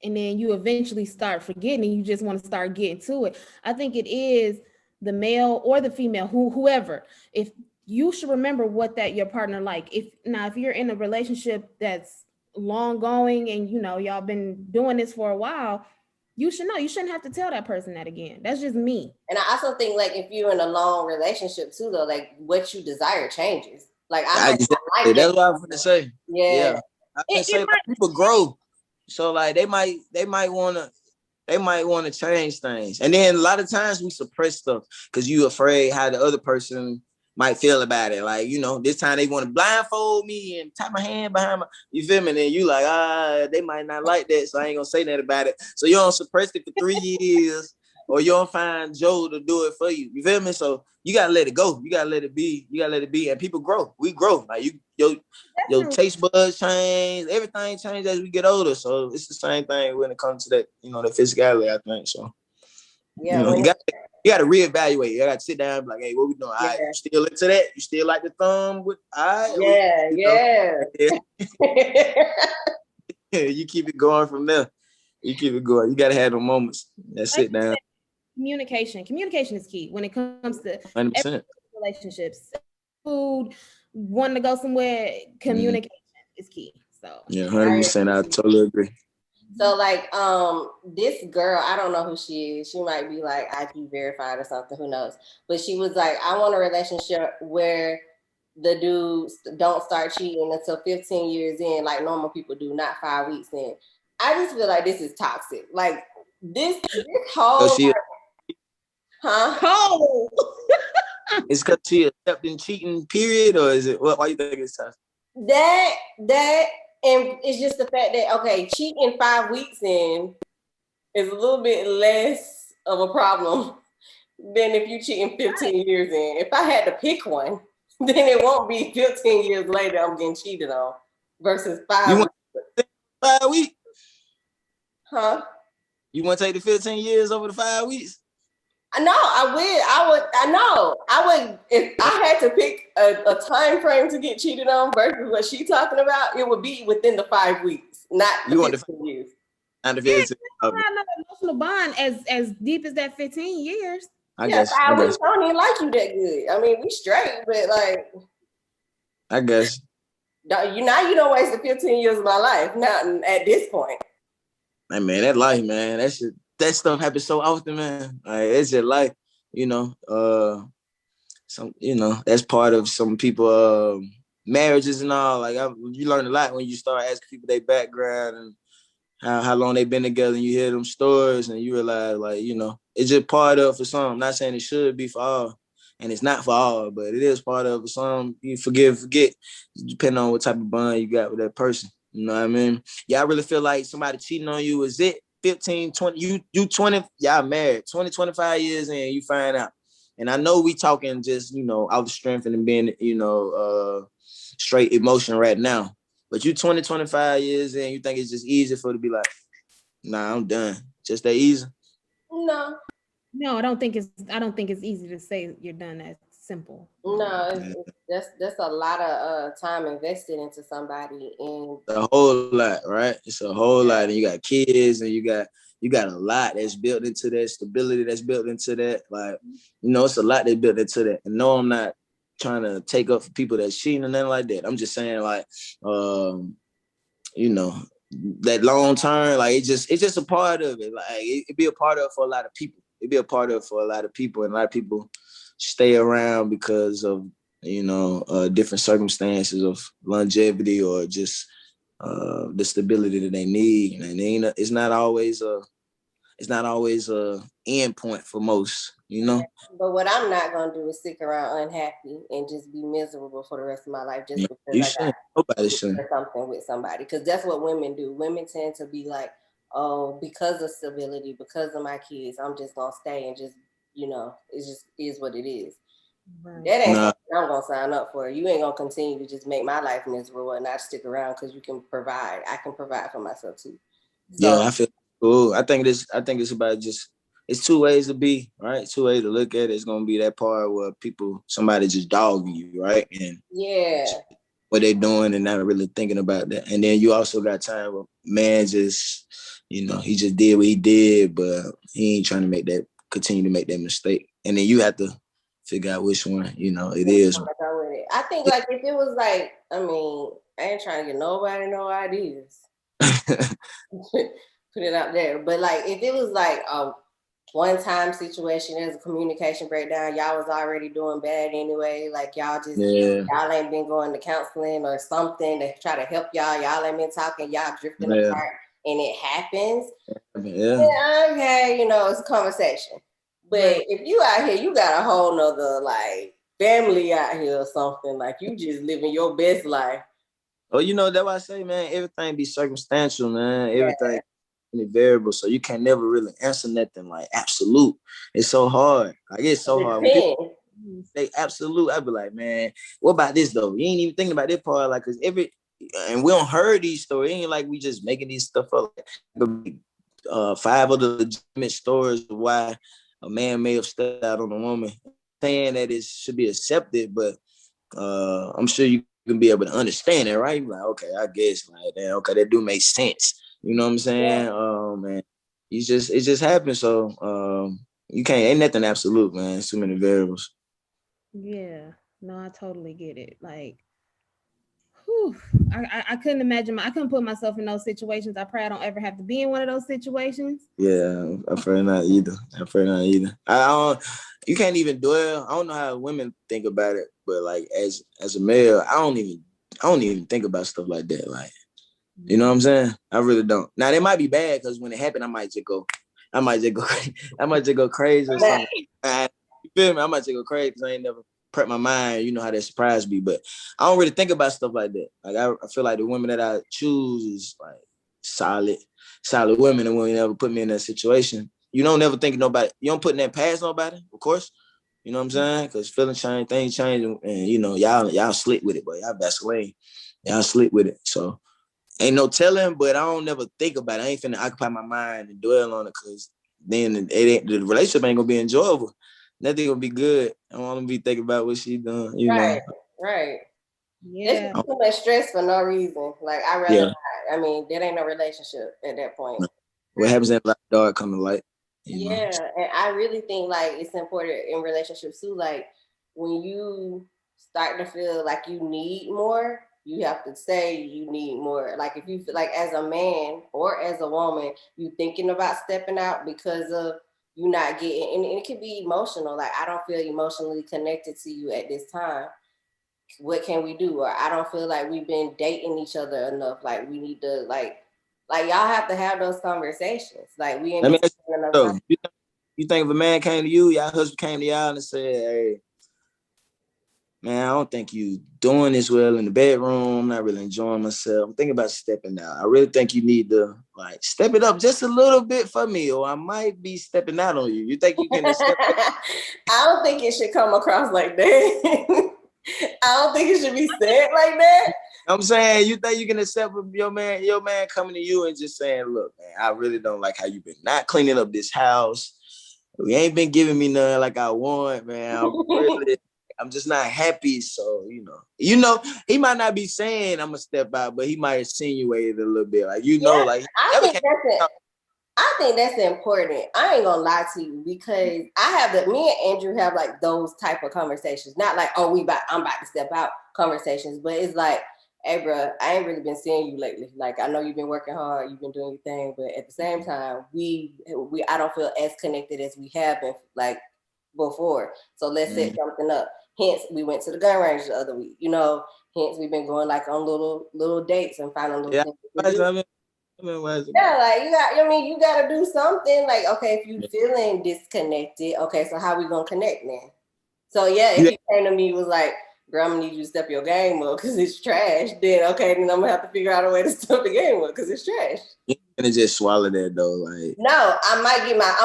and then you eventually start forgetting and you just want to start getting to it. I think it is the male or the female, whoever, if you should remember what that your partner like. If you're in a relationship that's long going and y'all been doing this for a while, you should know. You shouldn't have to tell that person that again. That's just me. And I also think like if you're in a long relationship too, though, like what you desire changes. Like that's what I was going to say. Yeah. I can say like, people grow. So like they might want to change things. And then a lot of times we suppress stuff because you afraid how the other person might feel about it. Like, this time they want to blindfold me and tie my hand behind my, you feel me? And then you like, they might not like that, so I ain't gonna say nothing about it. So you don't suppress it for 3 years, or you don't find Joe to do it for you. You feel me? So you gotta let it go. You gotta let it be. And people grow. We grow. Like your taste buds change. Everything changes as we get older. So it's the same thing when it comes to that, the physicality, I think. So you got to reevaluate. You got to sit down and be like, hey, what we doing? Yeah. All right, you still into that? You still like the thumb with? All right, you keep it going from there. You keep it going. You got to have those moments. Sit down. Communication is key when it comes to 100% relationships. Food, wanting to go somewhere, communication is key. So 100%. I totally agree. So like this girl, I don't know who she is. She might be like IG verified or something, who knows. But she was like, I want a relationship where the dudes don't start cheating until 15 years in, like normal people do, not 5 weeks in. I just feel like this is toxic. Like this So whole she, huh? Cold. it's because she accepting cheating, period, or is it what? Why you think it's tough? That and it's just the fact that okay, cheating 5 weeks in is a little bit less of a problem than if you cheating 15 years in. If I had to pick one, then it won't be 15 years later I'm getting cheated on versus You 5 want weeks. 5 weeks? Huh? You want to take the 15 years over the 5 weeks? No, I know. I would if I had to pick a time frame to get cheated on versus what she talking about, it would be within the 5 weeks, not the You want the 15 years. not the Yeah, 15? don't Okay. have no emotional bond as deep as that 15 years. I Yeah, guess. 5 weeks. I don't even like you that good. I mean, we straight, but like, I guess. you don't waste the 15 years of my life. Not at this point. Hey, man, that life, man. That stuff happens so often, man. Like, it's just life, you know. That's part of some people marriages and all. Like you learn a lot when you start asking people their background and how long they've been together, and you hear them stories and you realize, like, it's just part of for some. I'm not saying it should be for all, and it's not for all, but it is part of for some. You forget, depending on what type of bond you got with that person. You know what I mean? Y'all really feel like somebody cheating on you, is it 15, 20, you 20, y'all married, 20, 25 years in, you find out. And I know we talking just, out the strength and being, straight emotion right now. But you 20, 25 years in, you think it's just easy for it to be like, nah, I'm done. Just that easy? No. No, I don't think it's easy to say you're done that simple. No, that's a lot of time invested into somebody, and A whole lot, right? It's a whole lot. And you got kids, and you got a lot that's built into that, stability that's built into that. Like, it's a lot that's built into that. And no, I'm not trying to take up for people that's cheating or nothing like that. I'm just saying, like, that long term, like it's just a part of it. Like it be a part of it for a lot of people. It'd be a part of it for a lot of people, and a lot of people stay around because of different circumstances of longevity or just the stability that they need. And it's not always a end point for most, But what I'm not gonna do is stick around unhappy and just be miserable for the rest of my life just because You I got shouldn't. Nobody should. something with somebody. Because that's what women do. Women tend to be like, oh, because of stability, because of my kids, I'm just gonna stay and just, it just is what it is. Right. That ain't Nah. something I'm gonna sign up for. You ain't gonna continue to just make my life miserable and not stick around because you can provide. I can provide for myself too. So, Yeah, I feel cool. I think it's about just, it's two ways to be, right? Two ways to look at it. It's gonna be that part where somebody just dogging you, right? And yeah. what they're doing and not really thinking about that. And then you also got time where man just, he just did what he did, but he ain't trying to continue to make that mistake. And then you have to figure out which one, it is. I think like if it was like, I mean, I ain't trying to get nobody no ideas. Put it out there. But like if it was like a one-time situation, there's a communication breakdown, y'all was already doing bad anyway, like y'all ain't been going to counseling or something to try to help y'all ain't been talking, y'all drifting apart, and it happens. Yeah, okay, it's a conversation. But if you out here, you got a whole nother like family out here or something, like you just living your best life. Oh, that's why I say, man, everything be circumstantial, man. Everything variable, so you can never really answer nothing like absolute. It's so hard. Like it's so hard. When people say absolute, I'd be like, man, what about this though? You ain't even thinking about this part, like, cause and we don't heard these stories. It ain't like we just making these stuff up. 5 of the legitimate stories of why a man may have stepped out on a woman, saying that it should be accepted, but I'm sure you can be able to understand it, right? Like, okay, I guess, like, damn, okay, that do make sense. You know what I'm saying? Man, it just happens. So you can't, ain't nothing absolute, man. It's too many variables. Yeah, no, I totally get it. Like, whew, I couldn't imagine. I couldn't put myself in those situations. I pray I don't ever have to be in one of those situations. Yeah, I pray not either. I pray not either. I don't. You can't even dwell. I don't know how women think about it, but like as a male, I don't even think about stuff like that. Like, you know what I'm saying? I really don't. Now they might be bad because when it happened, I might just go crazy or something. You feel me? I might just go crazy because I ain't never prep my mind. You know how that surprised me, but I don't really think about stuff like that. Like I feel like the women that I choose is like solid women, and when you never put me in that situation, you don't ever think nobody. You don't put that past nobody, of course. You know what I'm saying? Because feelings change, things change, and you know y'all slick with it, but y'all Vaseline, y'all slick with it. So ain't no telling, but I don't never think about it. I ain't finna occupy my mind and dwell on it because then the relationship ain't gonna be enjoyable. Nothing gonna be good. I don't want to be thinking about what she done. You know. Right. Yeah. It's too much stress for no reason. Like I rather not. I mean, that ain't no relationship at that point. What happens in light, dark come to light. Yeah, and I really think like it's important in relationships too. Like when you start to feel like you need more, you have to say you need more. Like if you feel like as a man or as a woman, you thinking about stepping out because of you not getting, and it can be emotional. Like I don't feel emotionally connected to you at this time. What can we do? Or I don't feel like we've been dating each other enough. Like we need to like y'all have to have those conversations. Like we ain't been spending enough time. You think if a man came to you, y'all husband came to y'all and said, "Hey, man, I don't think you doing this well in the bedroom. I'm not really enjoying myself. I'm thinking about stepping out. I really think you need to like step it up just a little bit for me, or I might be stepping out on you." You think you can accept that? I don't think it should come across like that. I don't think it should be said like that. I'm saying, you think you can accept your man coming to you and just saying, "Look, man, I really don't like how you've been not cleaning up this house. We ain't been giving me none like I want, man. I'm just not happy." So, you know, he might not be saying I'm gonna step out, but he might insinuate it a little bit. Like, like I think that's it. I think that's important. I ain't gonna lie to you because me and Andrew have like those type of conversations. Not like, oh, I'm about to step out conversations, but it's like, hey, bro, I ain't really been seeing you lately. Like, I know you've been working hard, you've been doing your thing, but at the same time, I don't feel as connected as we have been like before. So let's set something up. Hence, we went to the gun range the other week. Hence we've been going like on little dates and finding little things to do. Yeah, like you gotta do something. Like, okay, if you feeling disconnected, okay, so how we gonna connect then? So yeah, if you came to me was like, girl, I'm gonna need you to step your game up because it's trash, then okay, then I'm gonna have to figure out a way to step the game up because it's trash. You're gonna just swallow that though, like. No, I'm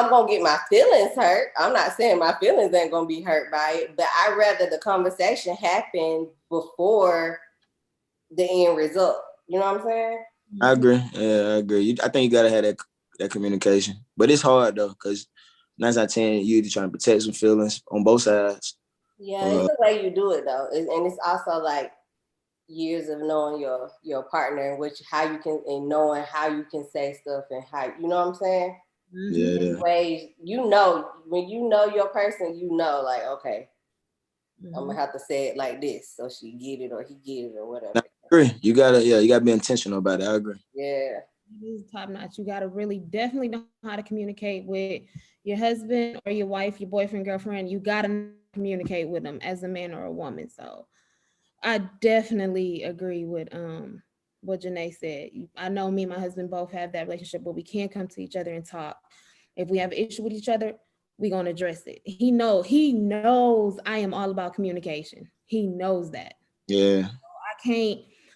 gonna get my feelings hurt. I'm not saying my feelings ain't gonna be hurt by it, but I'd rather the conversation happen before the end result. You know what I'm saying? I agree. Yeah, I agree. I think you gotta have that communication, but it's hard though because 9 out of 10 you trying to protect some feelings on both sides. Yeah, it's the way you do it though, and it's also like years of knowing your partner and knowing how you can say stuff and how you know what I'm saying. Yeah. Ways when you know your person, like okay, I'm gonna have to say it like this so she get it or he get it or whatever. I agree. You gotta be intentional about it. I agree. Yeah. It is top notch. You gotta really definitely know how to communicate with your husband or your wife, your boyfriend, girlfriend. You gotta communicate with them as a man or a woman. So I definitely agree with what Janay said. I know me and my husband both have that relationship where we can't come to each other and talk. If we have an issue with each other, we're gonna address it. He knows I am all about communication. He knows that. Yeah.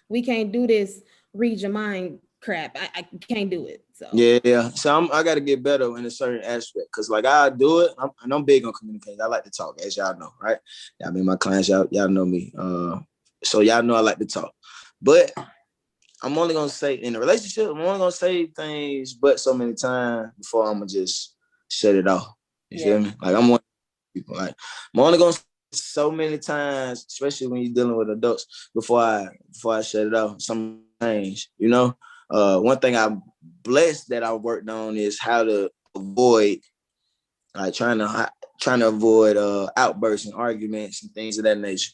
We can't do this read your mind crap. I can't do it. So yeah. So I got to get better in a certain aspect because like I do it. I'm big on communication. I like to talk, as y'all know, right? Y'all been my clients. Y'all know me. So y'all know I like to talk, but I'm only gonna say in a relationship. I'm only gonna say things, but so many times before I'm gonna just shut it off. You feel me? Like I'm one people. Like I'm only gonna say so many times, especially when you're dealing with adults, before I shut it off. Some change, one thing I'm blessed that I worked on is how to avoid like trying to avoid outbursts and arguments and things of that nature,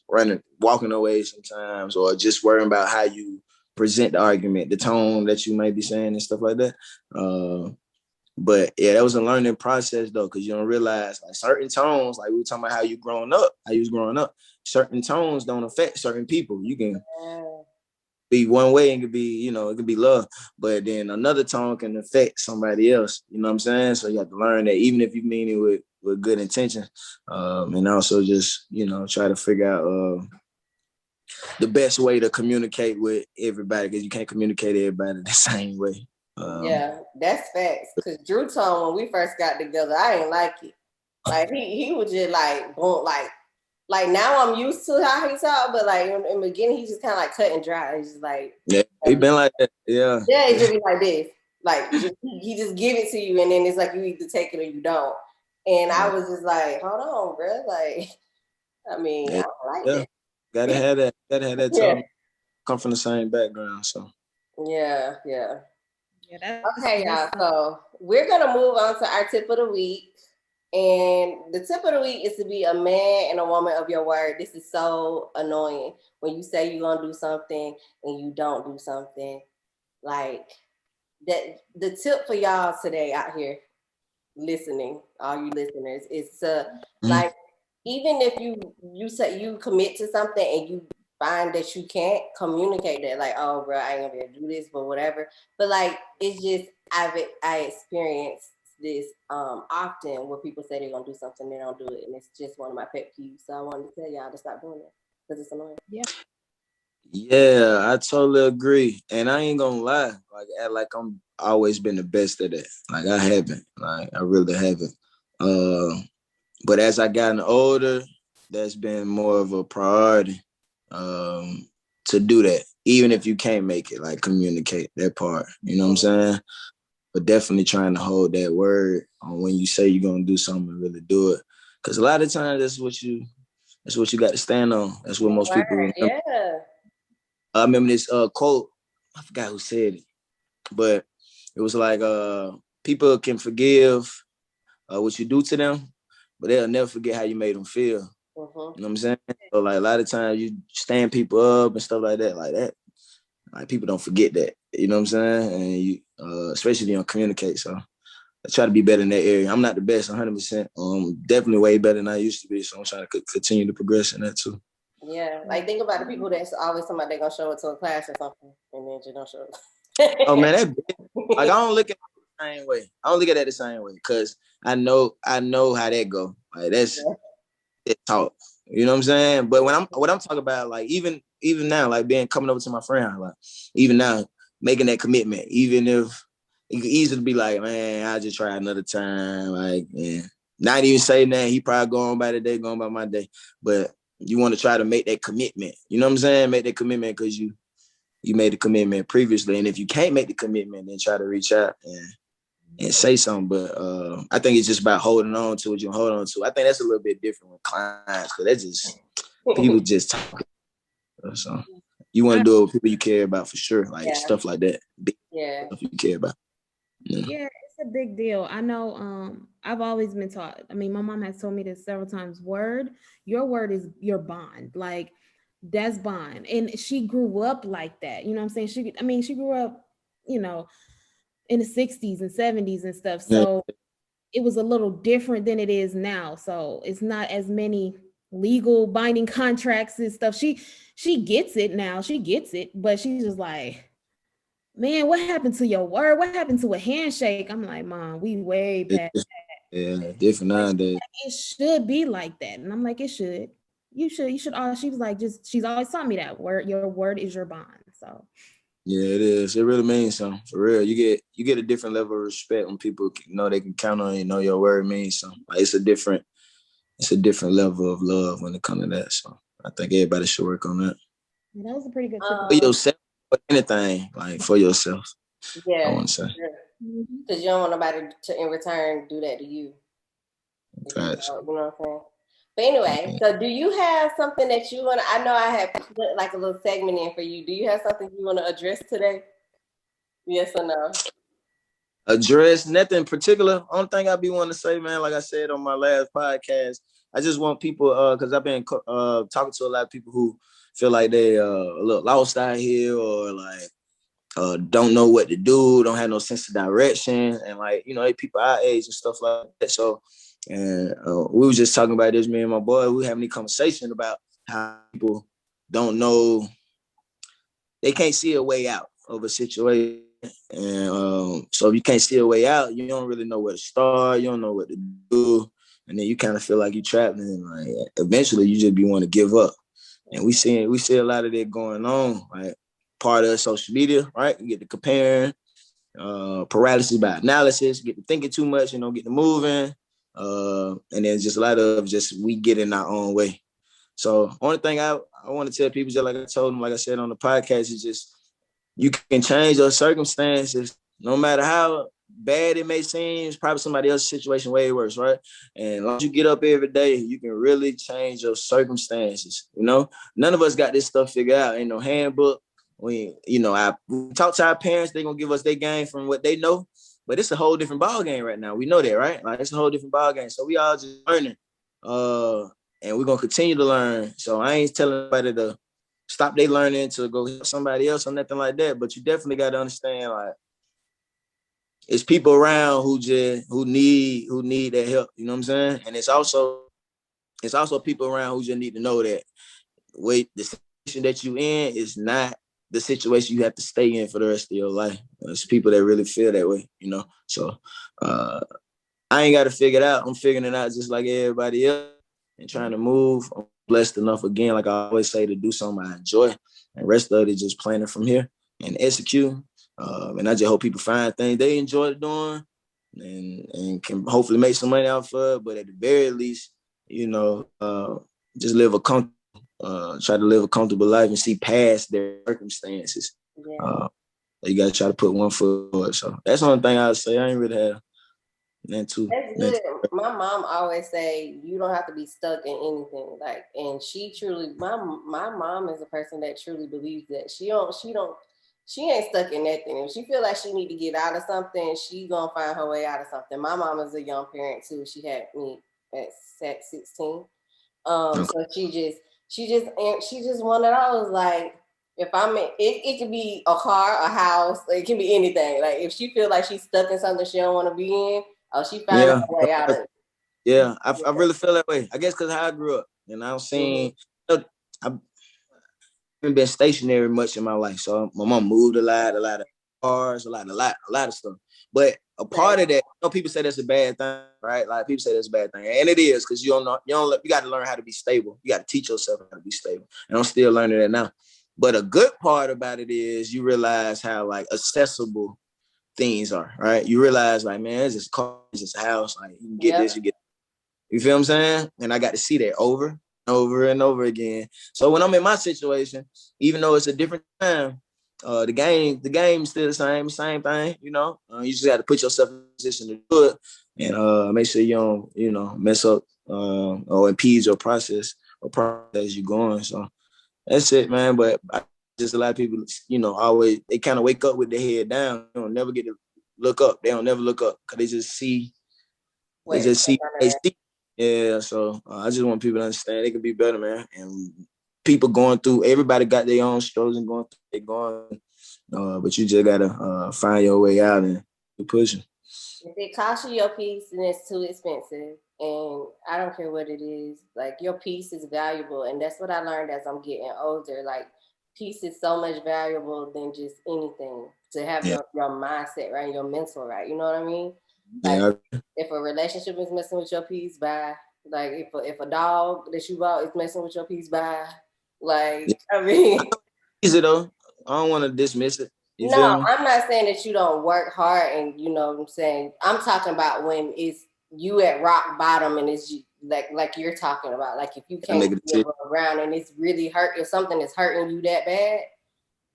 walking away sometimes, or just worrying about how you present the argument, the tone that you may be saying and stuff like that. But yeah, that was a learning process though, because you don't realize like certain tones, like we were talking about how you was growing up, certain tones don't affect certain people. You can be one way and it could be, it could be love, but then another tone can affect somebody else. You know what I'm saying? So you have to learn that even if you mean it with good intention, and also just, try to figure out the best way to communicate with everybody, because you can't communicate everybody the same way. Yeah, that's facts. Because Drew told when we first got together, I ain't like it. Like he was just like boom, like now I'm used to how he talk, but like in the beginning he's just kind of like cut and dry. He's just like he been like that. Yeah, he just be like this, like he just give it to you, and then it's like you either take it or you don't. And I was just like, hold on, bro. Like, I mean, I don't like that. Gotta have that tone. Come from the same background, so. Yeah. That's Okay, y'all. So we're gonna move on to our tip of the week. And the tip of the week is to be a man and a woman of your word. This is so annoying when you say you're gonna do something and you don't do something. Like that. The tip for y'all today out here listening, all you listeners, is to like, even if you say you commit to something and you find that you can't communicate that, like, oh bro, I ain't gonna be able to do this, but whatever. But like, it's just I experienced this often where people say they're gonna do something, they don't do it, and it's just one of my pet peeves. So I wanted to tell y'all to stop doing it because it's annoying. Yeah, I totally agree, and I ain't gonna lie, like I'm always been the best at it. Like I haven't, like I really haven't. But as I gotten older, that's been more of a priority to do that, even if you can't make it, like communicate that part. You know what I'm saying? But definitely trying to hold that word on when you say you're gonna do something, really do it. Because a lot of times that's what you got to stand on. That's what most people remember. Yeah. I remember this quote. I forgot who said it, but it was like people can forgive what you do to them, but they'll never forget how you made them feel. You know what I'm saying? So like a lot of times you stand people up and stuff like that. Like people don't forget that. You know what I'm saying? And you, especially if you don't communicate. So I try to be better in that area. I'm not the best, 100%. Definitely way better than I used to be. So I'm trying to continue to progress in that too. Yeah, like think about the people that's always somebody they're gonna show it to a class or something, and then just don't show it. Oh man, I don't look at it the same way. I don't look at it the same way because I know how that go. Like that's talk. You know what I'm saying? But what I'm talking about, like even now, like coming over to my friend, like even now making that commitment, even if you could easily be like, man, I'll just try another time. Like, yeah. Not even saying that, he probably going by the day, going by my day. But you want to try to make that commitment. You know what I'm saying? Make that commitment because you made the commitment previously. And if you can't make the commitment, then try to reach out and say something. But I think it's just about holding on to what you hold on to. I think that's a little bit different with clients because that's just people just talking. So you want to do it with people you care about for sure, like stuff like that. Big stuff you care about. Yeah, it's a big deal. I know I've always been taught. I mean, my mom has told me this several times. Your word is your bond. Like that's bond. And she grew up like that. You know what I'm saying? She grew up, in the 60s and 70s and stuff. So it was a little different than it is now. So it's not as many legal binding contracts and stuff. She gets it now. She gets it, but she's just like, man, what happened to your word? What happened to a handshake? I'm like, Mom, we way past that. Yeah, different nowadays. It should be like that. And I'm like, it should. You should all. She was like, she's always taught me that your word is your bond. So yeah, it is. It really means something. For real. You get a different level of respect when people know they can count on you, know your word means something. Like it's a different level of love when it comes to that. So I think everybody should work on that. yeah, that was a pretty good tip. For yourself, for anything, like for yourself. Yeah. I want to say. Because you don't want nobody to in return do that to you. Right. You know what I'm saying? But anyway, so do you have something that you want to, I know I have put like a little segment in for you. Do you have something you want to address today? Yes or no? Address nothing in particular. Only thing I be wanting to say, man, like I said on my last podcast, I just want people, because I've been talking to a lot of people who feel like they a little lost out here, or like don't know what to do, don't have no sense of direction, and like, you know, they people our age and stuff like that. So, and we was just talking about this, me and my boy, we having a conversation about how people don't know, they can't see a way out of a situation. And so if you can't see a way out, you don't really know where to start, you don't know what to do, and then you kind of feel like you're trapped, and like eventually you just be want to give up. And we see a lot of that going on, like part of social media, right? You get to comparing, paralysis by analysis, get to thinking too much, get to moving, and then just a lot of just we get in our own way. So only thing I want to tell people, just like I told them, like I said on the podcast, is just you can change your circumstances, no matter how bad it may seem. It's probably somebody else's situation way worse, right? And as long as you get up every day, you can really change your circumstances. None of us got this stuff figured out. Ain't no handbook. We talk to our parents, they're gonna give us their game from what they know, but it's a whole different ball game right now. We know that, right? Like it's a whole different ball game. So we all just learning, and we're gonna continue to learn. So I ain't telling anybody to stop their learning to go help somebody else or nothing like that. But you definitely got to understand, like, it's people around who need that help. You know what I'm saying? And it's also people around who just need to know that the situation that you in is not the situation you have to stay in for the rest of your life. It's people that really feel that way, So I ain't got to figure it out. I'm figuring it out just like everybody else and trying to move. I'm blessed enough, again, like I always say, to do something I enjoy, and rest of it just planning from here and executing. And I just hope people find things they enjoy doing and can hopefully make some money out of it. But at the very least, just try to live a comfortable life and see past their circumstances. Yeah. You got to try to put one foot forward. So that's the only thing I would say. I ain't really have That's good. My mom always say you don't have to be stuck in anything. Like, and she truly, my mom is a person that truly believes that she ain't stuck in nothing. If she feel like she need to get out of something, she gonna find her way out of something. My mom is a young parent too. She had me at 16. So she's just one of those, like, if I'm in, it could be a car, a house, it can be anything. Like if she feel like she's stuck in something she don't want to be in, she found her way out of it. Yeah, I really feel that way. I guess because how I grew up, and I've seen, I haven't been stationary much in my life. So my mom moved a lot of cars, a lot of stuff. But a part of that, people say that's a bad thing, right? Like people say that's a bad thing, and it is, because you got to learn how to be stable. You got to teach yourself how to be stable, and I'm still learning that now. But a good part about it is you realize how like accessible things are, right? You realize like, man, it's just car, it's just a house. Like you can get this, you feel what I'm saying? And I got to see that over and over again. So when I'm in my situation, even though it's a different time, the game's still the same thing, you just got to put yourself in a position to do it, and make sure you don't, mess up or impede your process as you're going. So that's it, man. But just a lot of people, always, they kind of wake up with their head down. They don't never get to look up. They don't never look up because they just see. They see. Yeah, so I just want people to understand they can be better, man. And people going through, everybody got their own struggles and but you just gotta find your way out and keep pushing. If it costs you your peace, then it's too expensive. And I don't care what it is. Like your peace is valuable, and that's what I learned as I'm getting older. Like peace is so much valuable than just anything. To have your mindset right, your mental right. You know what I mean? Like if a relationship is messing with your peace, bye. Like if a dog that you bought is messing with your peace, bye. Like I mean, easy though. I don't want to dismiss it. No, I'm not saying that you don't work hard, and you know what I'm saying. I'm talking about when it's you at rock bottom, and it's like you're talking about. Like if you can't get around and it's really hurt, if something is hurting you that bad,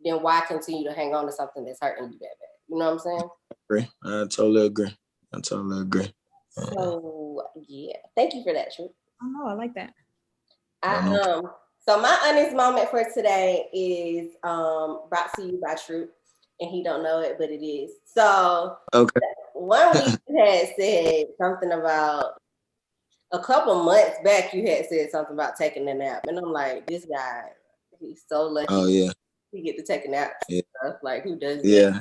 then why continue to hang on to something that's hurting you that bad? You know what I'm saying? I totally agree. So yeah, thank you for that, Troupe. Oh, I like that. So my honest moment for today is brought to you by Troupe, and he don't know it, but it is. So one week you had said something about a couple months back. You had said something about taking a nap, and I'm like, this guy, he's so lucky. Oh yeah, he get to take a nap. Yeah. Stuff. Like who does that? yeah.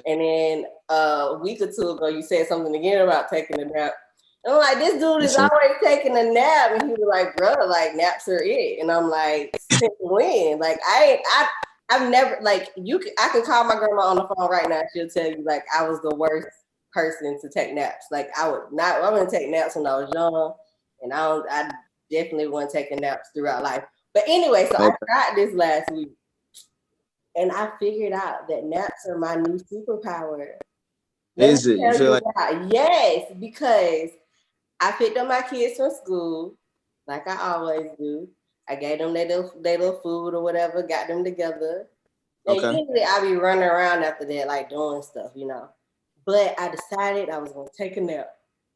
And then a week or two ago, you said something again about taking a nap. And I'm like, this dude is always taking a nap, and he was like, bro, like naps are it. And I'm like, since when? Like I've never like I can call my grandma on the phone right now. She'll tell you like I was the worst person to take naps. Like I wouldn't take naps when I was young, and I definitely wasn't taking naps throughout life. But anyway, so I tried this last week, and I figured out that naps are my new superpower. Is it? You feel like yes, because I picked up my kids from school, like I always do. I gave them their little food or whatever, got them together. And usually I be running around after that, like doing stuff, you know. But I decided I was gonna take a nap.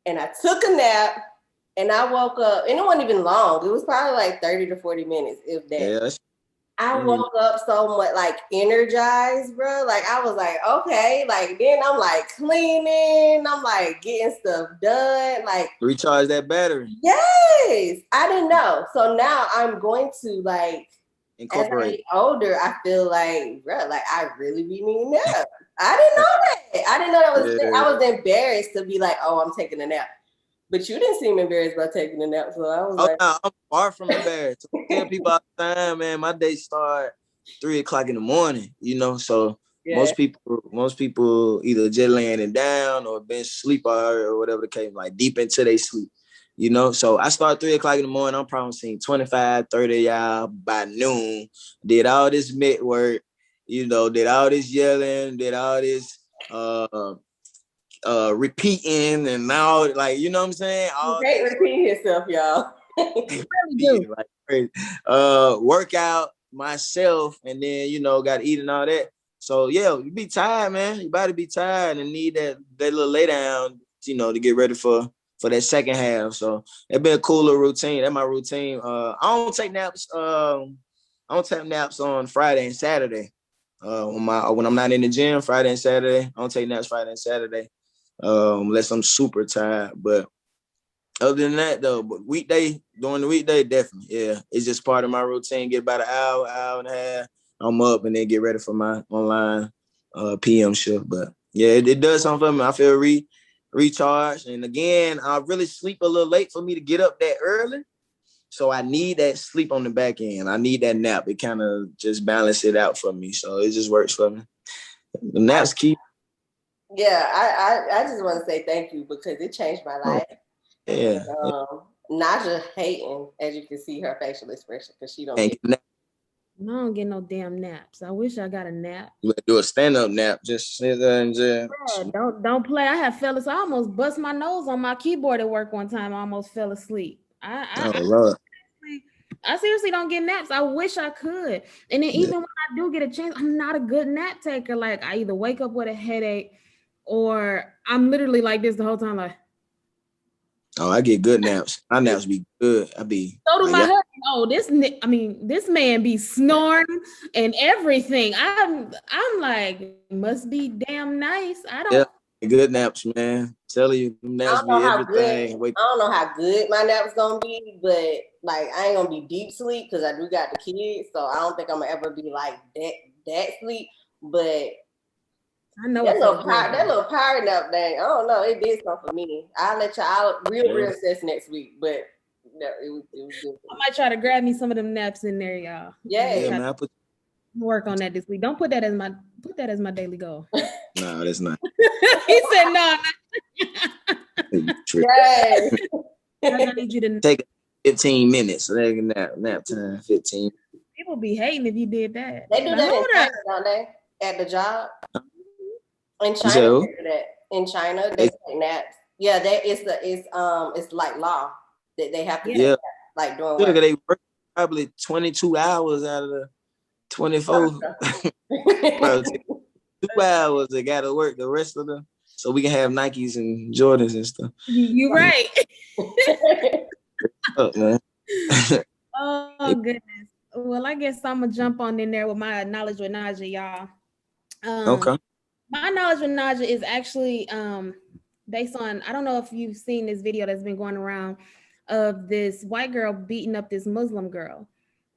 And I took a nap and I woke up, and it wasn't even long. It was probably like 30 to 40 minutes, if that. Yeah. I woke up so much like energized, bro. Like I was like, okay. Like then I'm like cleaning. I'm like getting stuff done. Like recharge that battery. Yes, I didn't know. So now I'm going to like incorporate. As I get older, I feel like, bro, like I really be needing that. I didn't know that. I didn't know that was. Yeah. I was embarrassed to be like, oh, I'm taking a nap. But you didn't seem embarrassed by taking a nap, so I was like, no, I'm far from embarrassed. I tell people all the time, man, my day start 3:00 in the morning, you know. So most people either just laying it down or been asleep or whatever the case, like deep into their sleep, you know. So I start 3:00 in the morning. I'm promising 25, 30 y'all by noon. Did all this mid work, you know, did all this yelling, did all this repeating and now, like, you know what I'm saying? You can't repeat yourself, y'all. Really do. Like crazy. Work out myself and then, you know, got to eat and all that. So yeah, you be tired, man. You about to be tired and need that little lay down, you know, to get ready for that second half. So it been a cooler routine. That's my routine. I don't take naps. I don't take naps on Friday and Saturday. When I'm not in the gym, Friday and Saturday, I don't take naps Friday and Saturday. Unless I'm super tired. But other than that, though, but during the weekday, definitely, yeah. It's just part of my routine. Get about an hour and a half. I'm up and then get ready for my online PM shift. But yeah, it does something for me. I feel recharged. And again, I really sleep a little late for me to get up that early. So I need that sleep on the back end. I need that nap. It kind of just balance it out for me. So it just works for me. The nap's key. Yeah, I just want to say thank you because it changed my life. Yeah. Najah hating, as you can see her facial expression, because she don't. I don't get no damn naps. I wish I got a nap. You do a stand-up nap. Just sit there and just. Yeah, don't play. I have fell asleep. I almost bust my nose on my keyboard at work one time. I almost fell asleep. Lord. I seriously don't get naps. I wish I could. And then even when I do get a chance, I'm not a good nap taker. Like I either wake up with a headache or I'm literally like this the whole time. Like, oh, I get good naps. My naps be good. So do my husband. Oh, this man be snoring and everything. I'm like, must be damn nice. I don't. Yeah, good naps, man. Tell you, naps be everything. I don't know how good my nap's gonna be, but like I ain't gonna be deep sleep because I do got the kids, so I don't think I'm gonna ever be like that sleep. But I know that little power nap thing. I don't know. It did something for me. I'll let y'all real assess next week, but no, it was good. I might try to grab me some of them naps in there, y'all. Yeah, man. Work on that this week. Don't put that as my daily goal. No, that's not. He said no. Yes. I need you to take 15 minutes. So they can nap time. 15. People be hating if you did that. They do that in China, don't they? At the job. In China, they do that. In China, they take naps. Yeah, it's like law that they have to take naps, like doing work. They work probably 22 hours out of the 24. 2 hours they gotta work the rest of them so we can have Nikes and Jordans and stuff. You right. Up, man. Oh goodness. Well, I guess I'm gonna jump on in there with my knowledge with Najah, y'all. Okay. My knowledge with Najah is actually based on, I don't know if you've seen this video that's been going around of this white girl beating up this Muslim girl.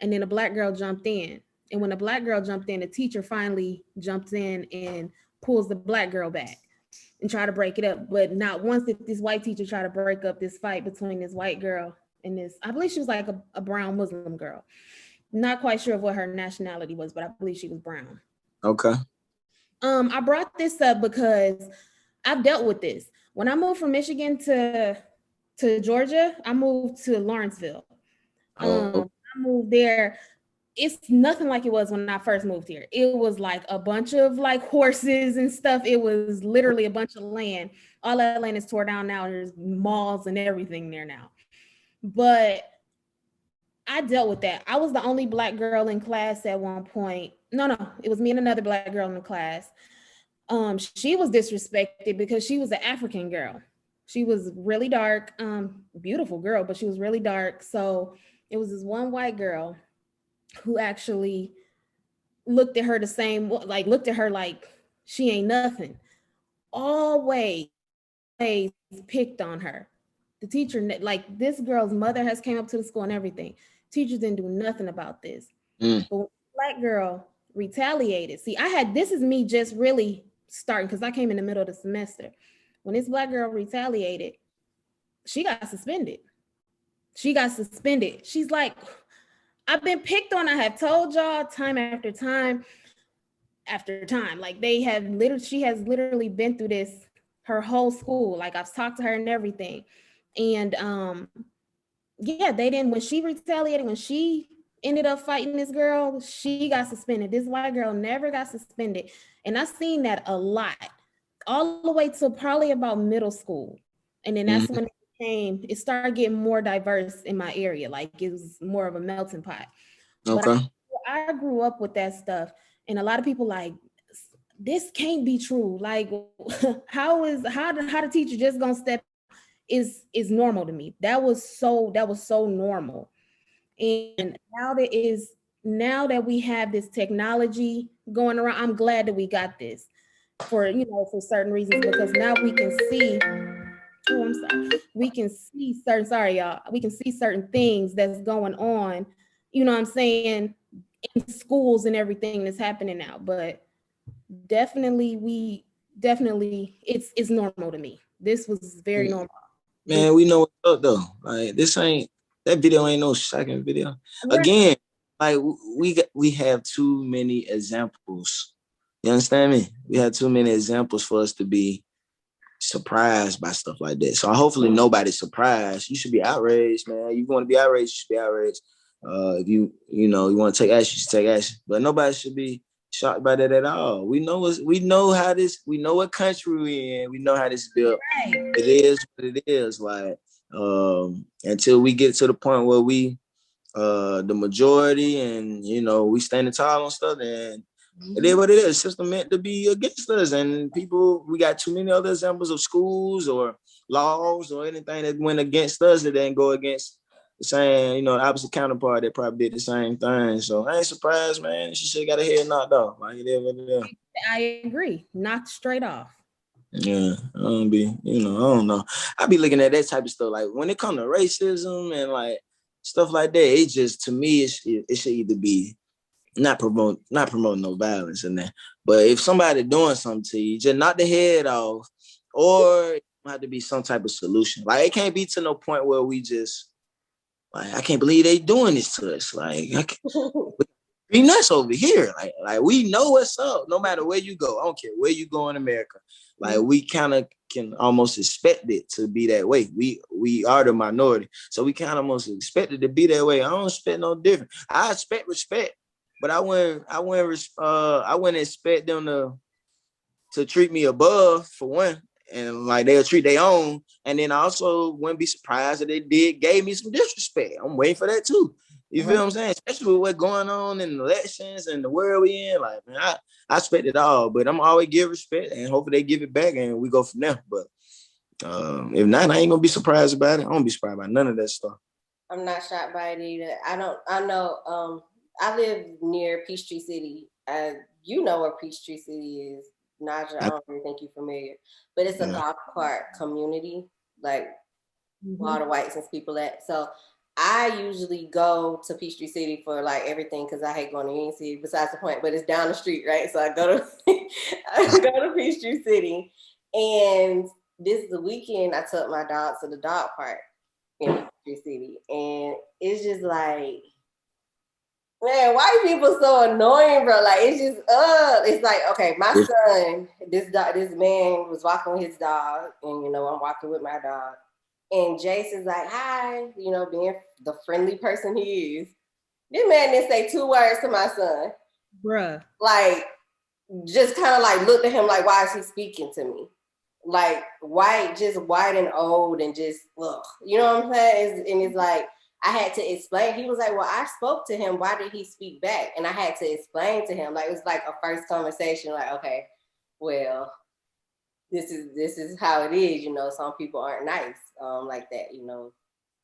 And then a black girl jumped in. And when the black girl jumped in, the teacher finally jumps in and pulls the black girl back and try to break it up. But not once did this white teacher try to break up this fight between this white girl and this, I believe she was like a brown Muslim girl. Not quite sure of what her nationality was, but I believe she was brown. Okay. I brought this up because I've dealt with this. When I moved from Michigan to Georgia, I moved to Lawrenceville. I moved there. It's nothing like it was when I first moved here. It was like a bunch of like horses and stuff. It was literally a bunch of land. All that land is tore down now. There's malls and everything there now. But I dealt with that. I was the only black girl in class at one point. No, it was me and another black girl in the class. She was disrespected because she was an African girl. She was really dark, beautiful girl, but she was really dark. So it was this one white girl who actually looked at her the same, like looked at her like she ain't nothing. Always picked on her. The teacher, like this girl's mother has came up to the school and everything. Teachers didn't do nothing about this. But when the black girl retaliated, see, this is me just really starting because I came in the middle of the semester. When this black girl retaliated, she got suspended. She's like, I've been picked on. I have told y'all time after time after time. Like she has literally been through this her whole school. Like I've talked to her and everything. And yeah, they didn't, when she retaliated, when she ended up fighting this girl, she got suspended. This white girl never got suspended. And I've seen that a lot, all the way to probably about middle school. And then that's when it started getting more diverse in my area. Like it was more of a melting pot. Okay. But I grew up with that stuff. And a lot of people like, this can't be true. Like, how the teacher just gonna step is normal to me. That was so normal. And now that we have this technology going around, I'm glad that we got this for certain reasons, because now we can see, we can see certain things that's going on, you know what I'm saying, in schools and everything that's happening now. But definitely it's normal to me. This was very normal. Man, we know what's up though. Like that video ain't no shocking video. Right. Again, like we have too many examples. You understand me? We have too many examples for us to be surprised by stuff like that. So hopefully nobody's surprised. You should be outraged, man. You want to be outraged, you should be outraged. If you want to take action, you should take action. But nobody should be shocked by that at all. We know what country we're in. We know how this is built. Right. It is what it is. Like until we get to the point where we the majority and we standing tall on stuff, and it is what it is. It's just meant to be against us. And people, we got too many other examples of schools or laws or anything that went against us that didn't go against the same, the opposite counterpart that probably did the same thing. So I ain't surprised, man. She should have got her head knocked off. Like it is what it is. I agree. Knocked straight off. Yeah, I don't know. I be looking at that type of stuff. Like when it comes to racism and like stuff like that, it just, to me, it should either be not promoting no violence in there. But if somebody doing something to you, just knock the head off, or it have to be some type of solution. Like it can't be to no point where we just like, I can't believe they doing this to us. Like we nuts over here. Like we know what's up. No matter where you go, I don't care where you go in America. Like we kind of can almost expect it to be that way. We are the minority, so we kind of almost expect it to be that way. I don't expect no different. I expect respect. But I wouldn't expect them to treat me above, for one, and like they'll treat their own. And then I also wouldn't be surprised if they gave me some disrespect. I'm waiting for that too. You feel what I'm saying? Especially with what's going on in elections and the world we in. Like, man, I expect it all, but I'm always give respect and hopefully they give it back and we go from there. But if not, I ain't gonna be surprised about it. I don't be surprised by none of that stuff. I'm not shocked by it either. I know I live near Peachtree City. You know where Peachtree City is. Najah, I don't really think you're familiar, but it's a golf cart community, like all the whites and people at. So I usually go to Peachtree City for like everything because I hate going to any city besides the point, but it's down the street, right? So I go to I go to Peachtree City, and this is the weekend I took my dog to the dog park in Peachtree City, and it's just like, man, white people so annoying, bro. Like it's just it's like, okay, my son, this man was walking with his dog, and you know, I'm walking with my dog. And Jace is like, hi, you know, being the friendly person he is. This man didn't say 2 words to my son. Bruh. Like, just kind of like looked at him like, why is he speaking to me? Like, just white and old and just, ugh. You know what I'm saying? And it's like, I had to explain. He was like, well, I spoke to him. Why did he speak back? And I had to explain to him. Like, it was like a first conversation. Like, okay, well, this is how it is, you know. Some people aren't nice like that, you know.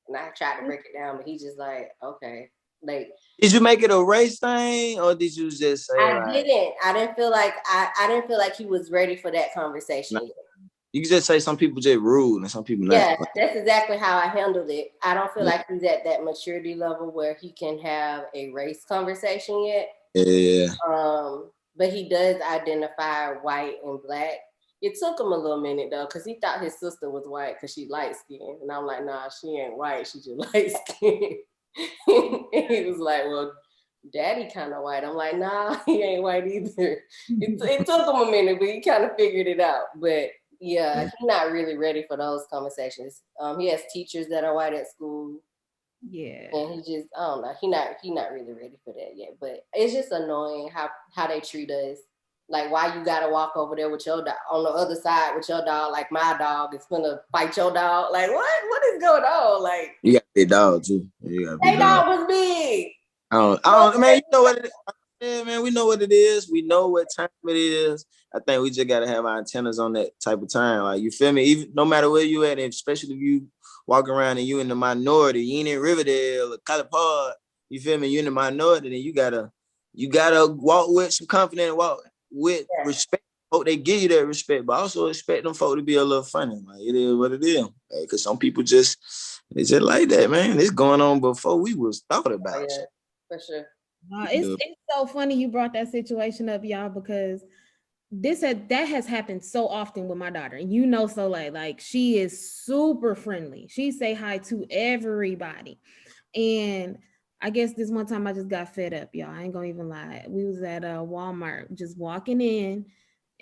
And I tried to break it down, but he just like, okay. Like, did you make it a race thing, or did you just say I didn't feel like I didn't feel like he was ready for that conversation. No. You can just say some people just rude and some people not. Yeah, that's exactly how I handled it. I don't feel like he's at that maturity level where he can have a race conversation yet. Yeah. But he does identify white and black. It took him a little minute though, because he thought his sister was white because she light skinned. And I'm like, nah, she ain't white, she just light skinned. And he was like, well, daddy kind of white. I'm like, nah, he ain't white either. It took him a minute, but he kind of figured it out. But yeah, he's not really ready for those conversations. He has teachers that are white at school. Yeah. And he just, I don't know, he not really ready for that yet. But it's just annoying how they treat us. Like, why you gotta walk over there with your dog on the other side with your dog? Like, my dog is gonna fight your dog. Like, what is going on? Like, you got a big dog too. Their dog was big. I don't, man. You know what it is. Yeah, man, we know what it is. We know what time it is. I think we just gotta have our antennas on that type of time. Like, you feel me? Even no matter where you at, and especially if you walk around and you in the minority, you ain't in Riverdale or College Park, you feel me? You in the minority, then you gotta walk with some confidence, walk with respect. Hope they give you that respect, but also expect them folk to be a little funny. Like, it is what it is. Because some people just like that, man. It's going on before we was thought about. Yeah, for sure. It's so funny you brought that situation up, y'all, because that has happened so often with my daughter. And you know, so like she is super friendly. She say hi to everybody. And I guess this one time I just got fed up, y'all. I ain't gonna even lie. We was at Walmart just walking in,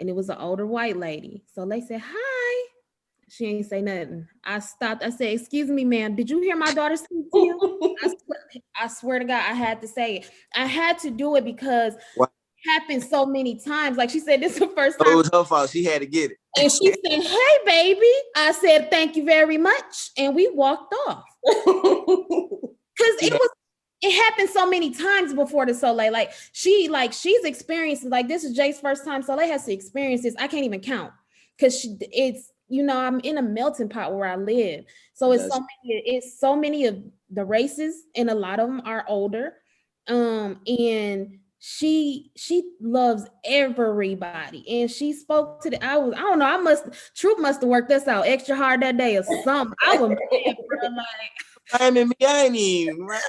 and it was an older white lady. So they said, hi. She ain't say nothing. I stopped. I said, excuse me, ma'am, did you hear my daughter speak to you? I swear to God, I had to say it. I had to do it because it happened so many times. Like she said, this is the first time. It was her fault. She had to get it. And she said, hey, baby. I said, thank you very much. And we walked off. Because it happened so many times before the Soleil. Like she's experienced, like this is Jay's first time. Soleil has to experience this. I can't even count. Because it's, you know, I'm in a melting pot where I live. So it's so many of the races, and a lot of them are older. And she loves everybody. And she spoke to I don't know, Troupe must have worked us out extra hard that day or something. I was mad, bro, like I ain't even right.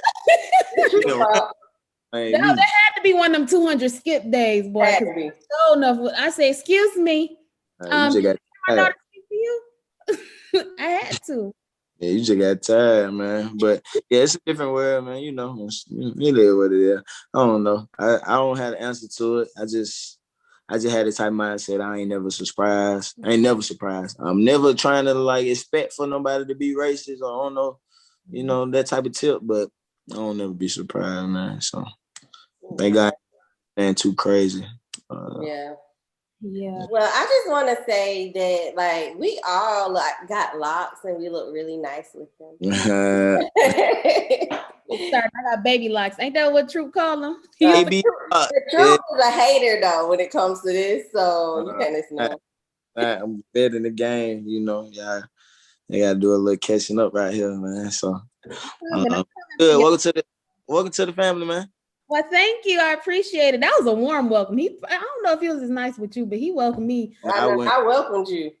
That had to be one of them 200 skip days, boy. So enough. I say, excuse me. You just got you? I had to. Yeah, you just got tired, man. But yeah, it's a different world, man. You know, it is what it is. I don't know. I don't have the answer to it. I just had the type of mindset. I ain't never surprised. I'm never trying to like expect for nobody to be racist or I don't know, you know, that type of tip. But I don't never be surprised, man. So thank God, man, too crazy. Yeah. Well, I just want to say that like we all like got locks and we look really nice with them. I got baby locks. Ain't that what Troupe call them? Baby, Troupe is a hater though when it comes to this, so you can't listen to him. I'm better in the game, you know. Yeah, they gotta do a little catching up right here, man. So good. Welcome to the family, man. Well, thank you. I appreciate it. That was a warm welcome. I don't know if he was as nice with you, but he welcomed me. I went. I welcomed you.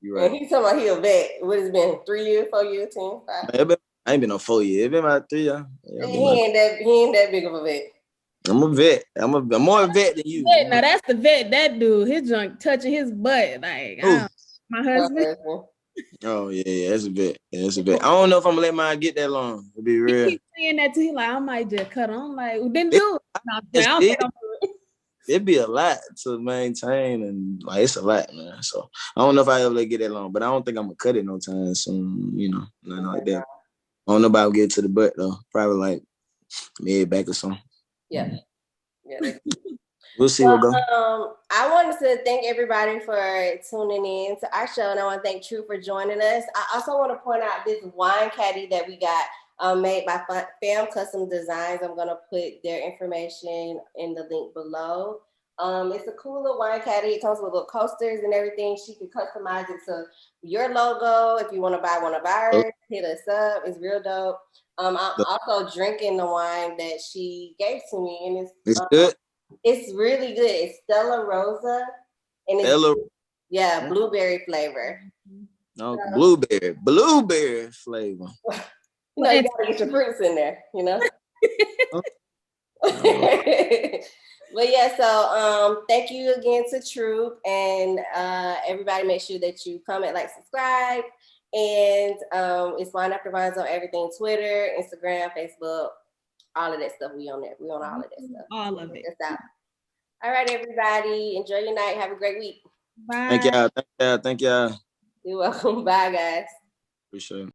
You're right. And he's talking about he a vet. What has been 3 years, 4 years, 10, 5? I ain't been no 4 years. It been about 3 years. Yeah, He ain't that big of a vet. I'm a vet. I'm more a vet than you. Yeah, now that's the vet. That dude, his junk touching his butt. Like, my husband. Oh yeah, that's a vet. Yeah, that's a vet. I don't know if I'm gonna let mine get that long. To be real. He keeps saying that to him. Like, I might just cut on. I'm like, well, then do it. No, I don't think I'm doing it. It'd be a lot to maintain, and like it's a lot, man. So I don't know if I ever let it get that long, but I don't think I'm gonna cut it no time soon. You know, nothing like that. I don't know about get to the butt though. Probably like mid back or something. Yeah. We'll see what goes. I wanted to thank everybody for tuning in to our show, and I want to thank Troupe for joining us. I also want to point out this wine caddy that we got made by Fam Custom Designs. I'm going to put their information in the link below. It's a cool little wine caddy. It comes with little coasters and everything. She can customize it to your logo. If you want to buy one of ours, hit us up. It's real dope. I'm also drinking the wine that she gave to me, and it's good. It's really good. It's Stella Rosa, and it's blueberry flavor. No, blueberry flavor. You know, you gotta get your fruits in there, you know. But yeah, so thank you again to Troupe, and everybody make sure that you comment, like, subscribe, and it's Wine After Whines on everything: Twitter, Instagram, Facebook, all of that stuff. We on there. We on all of that stuff. All of it. All right, everybody. Enjoy your night. Have a great week. Bye. Thank y'all. You're welcome. Bye, guys. Appreciate it.